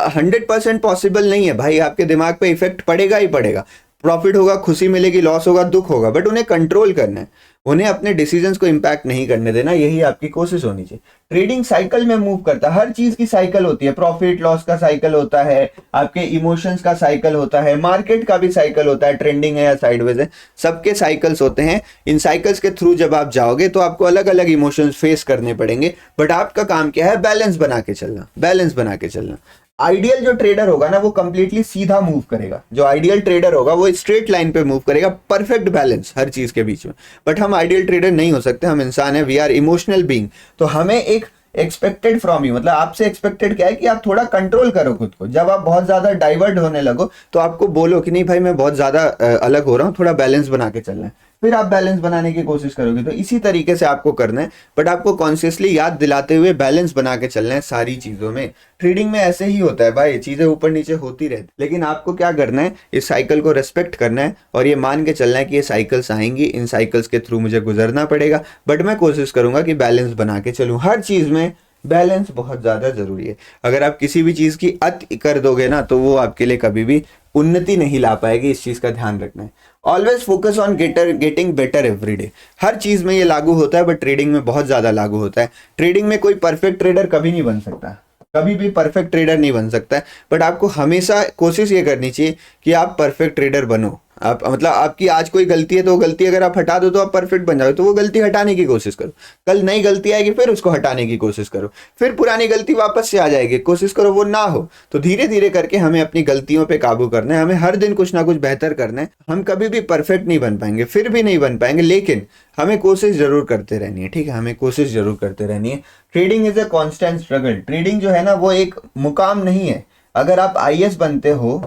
100% पॉसिबल नहीं है भाई, आपके दिमाग पे इफेक्ट पड़ेगा ही पड़ेगा, प्रॉफिट होगा, खुशी मिलेगी, लॉस होगा, दुख होगा, बट उन्हें कंट्रोल करना है, उन्हें अपने डिसीजंस को इंपैक्ट नहीं करने देना, यही आपकी कोशिश होनी चाहिए। ट्रेडिंग साइकिल में मूव करता है, हर चीज की साइकिल होती है, प्रॉफिट लॉस का साइकिल होता है, आपके इमोशंस का साइकिल होता है, मार्केट का भी साइकिल होता है, ट्रेंडिंग है या साइडवेज है, सबके साइकिल्स होते हैं। इन साइकिल्स के थ्रू जब आप जाओगे तो आपको अलग अलग इमोशंस फेस करने पड़ेंगे, बट आपका काम क्या है? बैलेंस बना के चलना, बैलेंस बना के चलना। आइडियल जो ट्रेडर होगा ना वो कंप्लीटली सीधा मूव करेगा, जो आइडियल ट्रेडर होगा वो स्ट्रेट लाइन पे मूव करेगा, परफेक्ट बैलेंस हर चीज के बीच में। बट हम आइडियल ट्रेडर नहीं हो सकते, हम इंसान है, वी आर इमोशनल बीइंग। तो हमें एक एक्सपेक्टेड फ्रॉम यू, मतलब आपसे एक्सपेक्टेड क्या है कि आप थोड़ा कंट्रोल करो खुद को। जब आप बहुत ज्यादा डाइवर्ट होने लगो तो आपको बोलो कि नहीं भाई मैं बहुत ज्यादा अलग हो रहा हूँ, थोड़ा बैलेंस बना के चलना है, फिर आप बैलेंस बनाने की कोशिश करोगे। तो इसी तरीके से आपको करना है, बट आपको कॉन्शियसली याद दिलाते हुए बैलेंस बना के चलना है सारी चीजों में। ट्रेडिंग में ऐसे ही होता है भाई, चीजें ऊपर नीचे होती रहती, लेकिन आपको क्या करना है? इस साइकिल को रेस्पेक्ट करना है और ये मान के चलना है कि ये साइकिल्स आएंगी, इन साइकिल्स के थ्रू मुझे गुजरना पड़ेगा, बट मैं कोशिश करूंगा कि बैलेंस बना के चलूं। हर चीज में बैलेंस बहुत ज्यादा जरूरी है। अगर आप किसी भी चीज की अति कर दोगे ना तो वो आपके लिए कभी भी उन्नति नहीं ला पाएगी, इस चीज का ध्यान रखना है। Always focus on getting better every day. हर चीज में ये लागू होता है, बट ट्रेडिंग में बहुत ज्यादा लागू होता है। ट्रेडिंग में कोई परफेक्ट ट्रेडर कभी नहीं बन सकता, कभी भी परफेक्ट ट्रेडर नहीं बन सकता है, बट आपको हमेशा कोशिश ये करनी चाहिए कि आप परफेक्ट ट्रेडर बनो। आप मतलब आपकी आज कोई गलती है तो वो गलती अगर आप हटा दो तो आप परफेक्ट बन जाओगे, तो वो गलती हटाने की कोशिश करो। कल नई गलती आएगी फिर उसको हटाने की कोशिश करो, फिर पुरानी गलती वापस से आ जाएगी, कोशिश करो वो ना हो। तो धीरे धीरे करके हमें अपनी गलतियों पे काबू करना है, हमें हर दिन कुछ ना कुछ बेहतर करना है। हम कभी भी परफेक्ट नहीं बन पाएंगे, फिर भी नहीं बन पाएंगे, लेकिन हमें कोशिश जरूर करते रहनी है, ठीक है? हमें कोशिश जरूर करते रहनी है। Trading is a constant struggle. Trading जो है ना वो एक मुकाम नहीं है। अगर आप आईएएस बनते हो,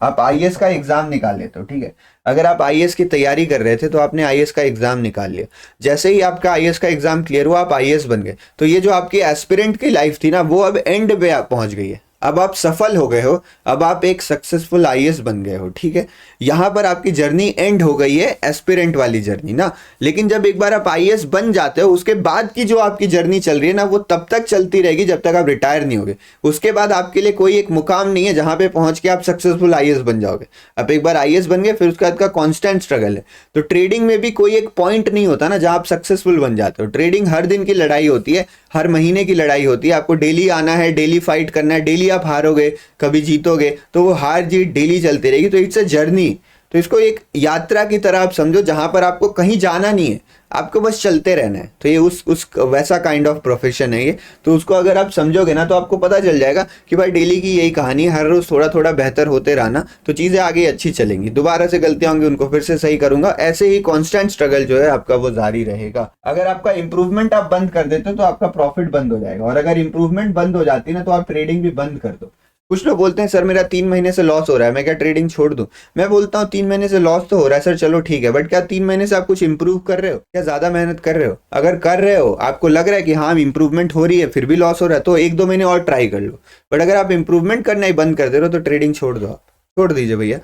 आप आईएएस का एग्जाम निकाल लेते हो, ठीक है? अगर आप आईएएस की तैयारी कर रहे थे तो आपने आईएएस का एग्जाम निकाल लिया, जैसे ही आपका आईएएस का एग्जाम क्लियर हुआ आप आईएएस बन गए, तो ये जो आपकी एस्पिरेंट की लाइफ थी ना वो अब एंड पे पहुंच गई है। अब आप सफल हो गए हो, अब आप एक सक्सेसफुल आईएएस बन गए हो, ठीक है। यहाँ पर आपकी जर्नी एंड हो गई है, एस्पिरेंट वाली जर्नी ना। लेकिन जब एक बार आप आईएएस बन जाते हो, उसके बाद की जो आपकी जर्नी चल रही है ना, वो तब तक चलती रहेगी जब तक आप रिटायर नहीं होगे। उसके बाद आपके लिए कोई एक मुकाम नहीं है जहां पे पहुंच के आप सक्सेसफुल आईएएस बन जाओगे। आप एक बार आईएएस बन गए, फिर उसके बाद का कांस्टेंट स्ट्रगल है। तो ट्रेडिंग में भी कोई एक पॉइंट नहीं होता ना जहां आप सक्सेसफुल बन जाते हो। ट्रेडिंग हर दिन की लड़ाई होती है, हर महीने की लड़ाई होती है। आपको डेली आना है, डेली फाइट करना है, डेली आप हारोगे, कभी जीतोगे, तो वो हार जीत डेली चलती रहेगी। तो इट्स अ जर्नी। तो इसको एक यात्रा की तरह आप समझो, जहां पर आपको कहीं जाना नहीं है, आपको बस चलते रहना है। तो ये उस वैसा काइंड ऑफ प्रोफेशन है ये। तो उसको अगर आप समझोगे ना, तो आपको पता चल जाएगा कि भाई डेली की यही कहानी है, हर रोज थोड़ा थोड़ा बेहतर होते रहना, तो चीजें आगे अच्छी चलेंगी। दोबारा से गलतियां होंगी, उनको फिर से सही करूंगा। ऐसे ही कांस्टेंट स्ट्रगल जो है आपका वो जारी रहेगा। अगर आपका इंप्रूवमेंट आप बंद कर देते हो तो आपका प्रॉफिट बंद हो जाएगा, और अगर इंप्रूवमेंट बंद हो जाती है ना, तो आप ट्रेडिंग भी बंद कर दो। कुछ लोग बोलते हैं सर मेरा 3 महीने से लॉस हो रहा है, मैं क्या ट्रेडिंग छोड़ दूं? मैं बोलता हूँ 3 महीने से लॉस तो हो रहा है सर, चलो ठीक है, बट क्या 3 महीने से आप कुछ इंप्रूव कर रहे हो? क्या ज्यादा मेहनत कर रहे हो? अगर कर रहे हो, आपको लग रहा है कि हाँ इंप्रूवमेंट हो रही है, फिर भी लॉस हो रहा है, तो 1-2 महीने और ट्राई कर लो। बट अगर आप इंप्रूवमेंट करना ही बंद कर दे रहे हो, तो ट्रेडिंग छोड़ दो, आप छोड़ दीजिए भैया।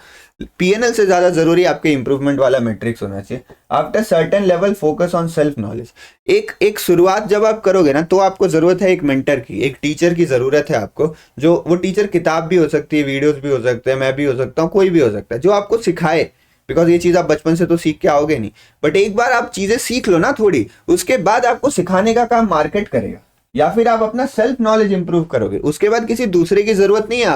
पीएनएल से ज्यादा जरूरी आपके इंप्रूवमेंट वाला मैट्रिक्स होना चाहिए। After certain level focus on self knowledge. एक शुरुआत जब आप करोगे ना, तो आपको जरूरत है एक मेंटर की, एक टीचर की जरूरत है आपको। जो वो टीचर किताब भी हो सकती है, वीडियोस भी हो सकते हैं, मैं भी हो सकता हूँ, कोई भी हो सकता है, जो आपको सिखाए। बिकॉज ये चीज आप बचपन से तो सीख के आओगे नहीं, बट एक बार आप चीजें सीख लो ना थोड़ी, उसके बाद आपको सिखाने का काम मार्केट करेगा, या फिर आप अपना सेल्फ नॉलेज इंप्रूव करोगे। उसके बाद किसी दूसरे की जरूरत नहीं है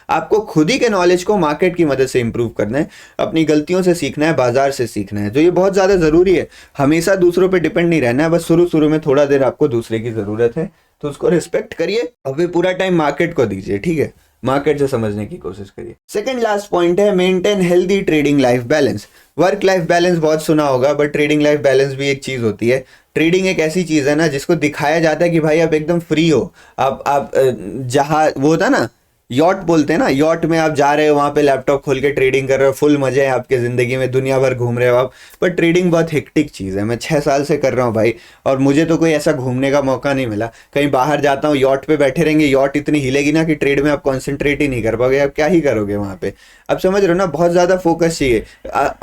आपको खुद ही के नॉलेज को मार्केट की मदद से इंप्रूव करना है, अपनी गलतियों से सीखना है, बाजार से सीखना है, जो ये बहुत ज्यादा जरूरी है। हमेशा दूसरों पे डिपेंड नहीं रहना है, बस शुरू में थोड़ा देर आपको दूसरे की जरूरत है, तो उसको रिस्पेक्ट करिए, और फिर पूरा टाइम मार्केट को दीजिए, ठीक है। मार्केट से समझने की कोशिश करिए। सेकंड लास्ट पॉइंट है maintain healthy trading life balance. Work life balance बहुत सुना होगा, बट ट्रेडिंग लाइफ बैलेंस भी एक चीज होती है। ट्रेडिंग एक ऐसी चीज है ना, जिसको दिखाया जाता है कि भाई आप एकदम फ्री हो, आप जहाँ वो होता ना, यॉट बोलते हैं ना, यॉट में आप जा रहे हो, वहां पे लैपटॉप खोल के ट्रेडिंग कर रहे हो, फुल मजे है आपके जिंदगी में, दुनिया भर घूम रहे हो आप। पर ट्रेडिंग बहुत हेक्टिक चीज है। मैं 6 साल से कर रहा हूँ भाई, और मुझे तो कोई ऐसा घूमने का मौका नहीं मिला। कहीं बाहर जाता हूँ, यॉट पे बैठे रहेंगे, यॉट इतनी हिलेगी ना कि ट्रेड में आप कॉन्सेंट्रेट ही नहीं कर पाओगे। आप क्या ही करोगे वहां पे? आप समझ रहे हो ना, बहुत ज्यादा फोकस चाहिए।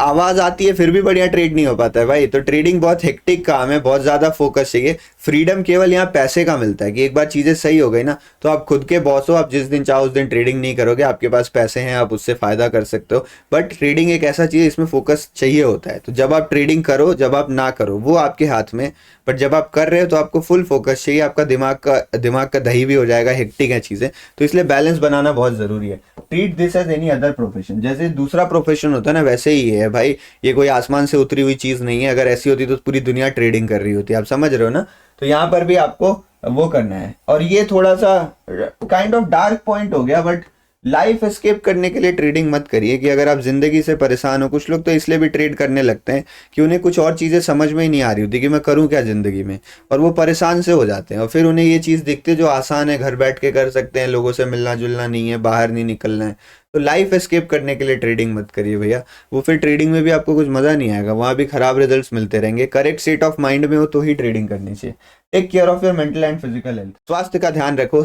आवाज आती है फिर भी बढ़िया ट्रेड नहीं हो पाता है भाई। तो ट्रेडिंग बहुत हेक्टिक काम है, बहुत ज्यादा फोकस चाहिए। फ्रीडम केवल यहाँ पैसे का मिलता है, कि एक बार चीजें सही हो गई ना, तो आप खुद के बॉस हो, आप जिस दिन चाहो उस दिन ट्रेडिंग नहीं करोगे, आपके पास पैसे हैं, आप उससे फायदा कर सकते हो। बट ट्रेडिंग एक ऐसा चीज है, इसमें फोकस चाहिए होता है। तो जब आप ट्रेडिंग करो, जब आप ना करो, वो आपके हाथ में। बट जब आप कर रहे हो तो आपको फुल फोकस चाहिए, आपका दिमाग का दही भी हो जाएगा, हेक्टिक है चीजें। तो इसलिए बैलेंस बनाना बहुत जरूरी है। Treat this as any other profession. जैसे दूसरा प्रोफेशन होता है ना, वैसे ही है भाई। ये कोई आसमान से उतरी हुई चीज नहीं है। अगर ऐसी होती तो पूरी दुनिया ट्रेडिंग कर रही होती। आप समझ रहे हो ना? तो यहाँ पर भी आपको वो करना है। और ये थोड़ा सा काइंड ऑफ डार्क पॉइंट हो गया, बट लाइफ एस्केप करने के लिए ट्रेडिंग मत करिए। कि अगर आप जिंदगी से परेशान हो, कुछ लोग तो इसलिए भी ट्रेड करने लगते हैं कि उन्हें कुछ और चीजें समझ में ही नहीं आ रही होती कि मैं करूं क्या जिंदगी में, और वो परेशान से हो जाते हैं। और फिर उन्हें ये चीज दिखती है जो आसान है, घर बैठ के कर सकते हैं, लोगों से मिलना जुलना नहीं है, बाहर नहीं निकलना है। तो लाइफ एस्केप करने के लिए ट्रेडिंग मत करिए भैया। वो फिर ट्रेडिंग में भी आपको कुछ मजा नहीं आएगा, वहां भी खराब रिजल्ट्स मिलते रहेंगे। करेक्ट स्टेट ऑफ माइंड में हो तो ही ट्रेडिंग करनी चाहिए। Take care of your mental and physical health. स्वास्थ्य का ध्यान रखो।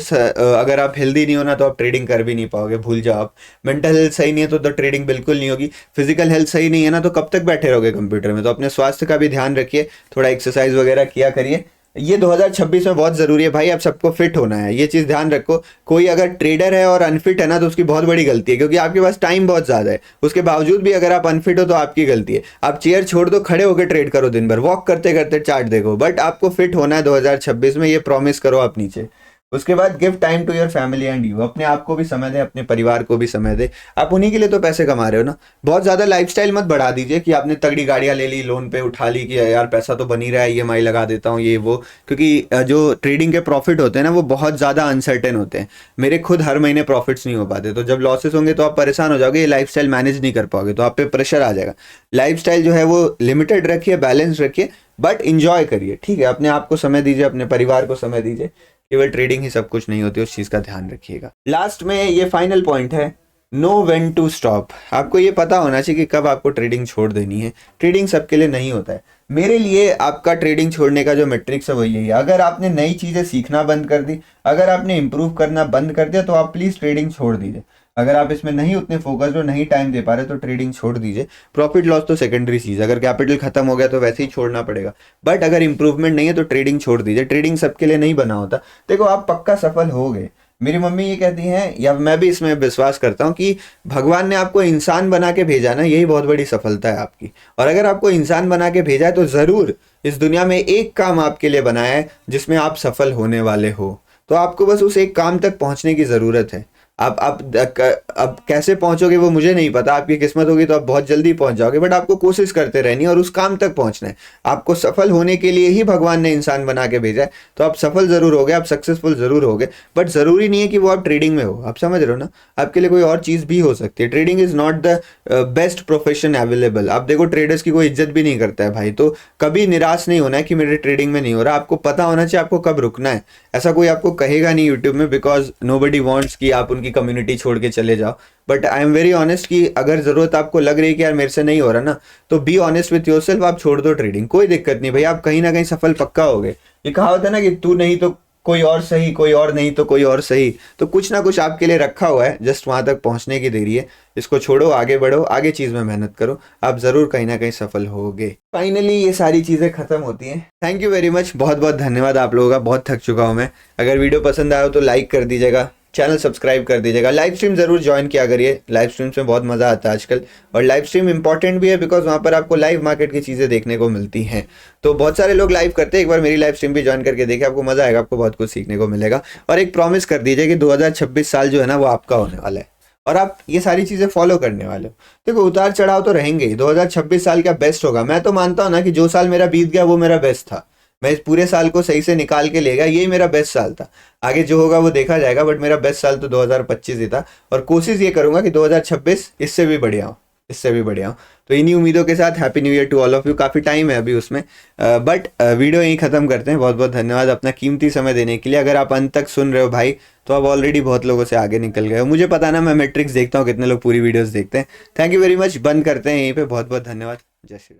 अगर आप हेल्दी नहीं हो ना, तो आप ट्रेडिंग कर भी नहीं पाओगे, भूल जाओ आप। मेंटल हेल्थ सही नहीं है तो ट्रेडिंग बिल्कुल नहीं होगी। फिजिकल हेल्थ सही नहीं है ना, तो कब तक बैठे रहोगे कंप्यूटर में? तो अपने स्वास्थ्य का भी ध्यान रखिए, थोड़ा एक्सरसाइज वगैरह किया करिए। ये 2026 में बहुत जरूरी है भाई। आप सबको फिट होना है, ये चीज ध्यान रखो। कोई अगर ट्रेडर है और अनफिट है ना, तो उसकी बहुत बड़ी गलती है, क्योंकि आपके पास टाइम बहुत ज्यादा है। उसके बावजूद भी अगर आप अनफिट हो तो आपकी गलती है। आप चेयर छोड़ दो, खड़े होकर ट्रेड करो, दिन भर वॉक करते करते चार्ट देखो। बट आपको फिट होना है 2026 में, ये प्रॉमिस करो आप नीचे। उसके बाद give time to your family and you. अपने आप को भी समय दे, अपने परिवार को भी समय दे। आप उन्हीं के लिए तो पैसे कमा रहे हो ना। बहुत ज्यादा लाइफस्टाइल मत बढ़ा दीजिए कि आपने तगड़ी गाड़ियां ले ली, लोन पे उठा ली, कि यार पैसा तो बन ही रहा है, ईएमआई लगा देता हूँ, ये वो। क्योंकि जो ट्रेडिंग के प्रॉफिट होते हैं ना, वो बहुत ज्यादा अनसर्टेन होते हैं। मेरे खुद हर महीने प्रॉफिट्स नहीं हो पाते। तो जब लॉसेस होंगे तो आप परेशान हो जाओगे, ये लाइफस्टाइल मैनेज नहीं कर पाओगे, तो आप पे प्रेशर आ जाएगा। लाइफस्टाइल जो है वो लिमिटेड रखिए, बैलेंस रखिए, बट इंजॉय करिए, ठीक है। अपने आप को समय दीजिए, अपने परिवार को समय दीजिए। केवल ट्रेडिंग ही सब कुछ नहीं होती, उस चीज का ध्यान रखिएगा। लास्ट में ये फाइनल पॉइंट है, नो व्हेन टू स्टॉप। आपको ये पता होना चाहिए कि कब आपको ट्रेडिंग छोड़ देनी है। ट्रेडिंग सबके लिए नहीं होता है। मेरे लिए आपका ट्रेडिंग छोड़ने का जो मैट्रिक्स है वो यही है। अगर आपने नई चीज़ें सीखना बंद कर दी, अगर आपने इम्प्रूव करना बंद कर दिया, तो आप प्लीज़ ट्रेडिंग छोड़ दीजिए। अगर आप इसमें नहीं उतने फोकस्ड हो, नहीं टाइम दे पा रहे, तो ट्रेडिंग छोड़ दीजिए। प्रॉफिट लॉस तो सेकेंडरी चीज़, अगर कैपिटल खत्म हो गया तो वैसे ही छोड़ना पड़ेगा। बट अगर इंप्रूवमेंट नहीं है तो ट्रेडिंग छोड़ दीजिए। ट्रेडिंग सबके लिए नहीं बना होता। देखो, आप पक्का सफल हो गए। मेरी मम्मी ये कहती हैं, या मैं भी इसमें विश्वास करता हूँ कि भगवान ने आपको इंसान बना के भेजा ना, यही बहुत बड़ी सफलता है आपकी। और अगर आपको इंसान बना के भेजा है तो ज़रूर इस दुनिया में एक काम आपके लिए बनाया है जिसमें आप सफल होने वाले हो। तो आपको बस उस एक काम तक पहुंचने की ज़रूरत है। अब कैसे पहुंचोगे वो मुझे नहीं पता। आपकी किस्मत होगी तो आप बहुत जल्दी पहुंच जाओगे, बट आपको कोशिश करते रहनी है और उस काम तक पहुंचना है। आपको सफल होने के लिए ही भगवान ने इंसान बना के भेजा है। तो आप सफल जरूर होगे, आप सक्सेसफुल जरूर होगे, बट जरूरी नहीं है कि वो आप ट्रेडिंग में हो। आप समझ रहे हो ना? आपके लिए कोई और चीज़ भी हो सकती है। Trading is not the best profession available. आप देखो, ट्रेडर्स की कोई इज्जत भी नहीं करता है भाई। तो कभी निराश नहीं होना है कि मेरे ट्रेडिंग में नहीं हो रहा। आपको पता होना चाहिए आपको कब रुकना है। ऐसा कोई आपको कहेगा नहीं यूट्यूब में, बिकॉज नोबडी वांट्स कि आप उनकी कम्युनिटी छोड़ के चले जाओ। But I am very honest कि अगर ज़रूरत आपको लग रही है कि यार मेरे से नहीं हो रहा ना, तो बी ऑनेस्ट विथ योरसेल्फ, आप छोड़ दो ट्रेडिंग। कोई दिक्कत नहीं भाई, आप कहीं ना कहीं सफल पक्का होगे। ये कहावत है ना कि तू नहीं तो कोई और सही, कोई और नहीं तो कोई और सही। तो कुछ ना कुछ आपके लिए रखा हुआ है, जस्ट वहां तक पहुंचने की देरी है। इसको छोड़ो, आगे बढ़ो, आगे चीज में मेहनत करो, आप जरूर कहीं ना कहीं सफल होगे। फाइनली ये सारी चीजें खत्म होती हैं। थैंक यू वेरी मच, बहुत बहुत धन्यवाद आप लोगों का। बहुत थक चुका हूं मैं। अगर वीडियो पसंद आया हो तो लाइक कर दीजिएगा, चैनल सब्सक्राइब कर दीजिएगा, लाइव स्ट्रीम जरूर ज्वाइन किया करिए। लाइव स्ट्रीम्स में बहुत मज़ा आता है आजकल। और लाइव स्ट्रीम इंपॉर्टेंट भी है बिकॉज वहाँ पर आपको लाइव मार्केट की चीज़ें देखने को मिलती हैं। तो बहुत सारे लोग लाइव करते हैं, एक बार मेरी लाइव स्ट्रीम भी ज्वाइन करके देखिए, आपको मज़ा आएगा, आपको बहुत कुछ सीखने को मिलेगा। और एक प्रॉमिस कर दीजिए कि 2026 साल जो है ना वो आपका होने वाला है और आप ये सारी चीज़ें फॉलो करने वाले हो। देखो, उतार चढ़ाव तो रहेंगे ही। 2026 साल का बेस्ट होगा। मैं तो मानता हूँ ना कि जो साल मेरा बीत गया वो मेरा बेस्ट था। मैं इस पूरे साल को सही से निकाल के ले गया, यही मेरा बेस्ट साल था। आगे जो होगा वो देखा जाएगा, बट मेरा बेस्ट साल तो 2025 ही था। और कोशिश ये करूंगा कि 2026 इससे भी बढ़िया हो, इससे भी बढ़िया हो। तो इन्हीं उम्मीदों के साथ happy new year to all of you. काफ़ी टाइम है अभी उसमें, बट वीडियो यहीं ख़त्म करते हैं। बहुत बहुत धन्यवाद अपना कीमती समय देने के लिए। अगर आप अंत तक सुन रहे हो भाई, तो आप ऑलरेडी बहुत लोगों से आगे निकल गए हो। मुझे पता ना, मैं मैट्रिक्स देखता हूँ कितने लोग पूरी वीडियोज़ देखते हैं। Thank you very much. बंद करते हैं यहीं पर। बहुत बहुत धन्यवाद। जय श्री राम।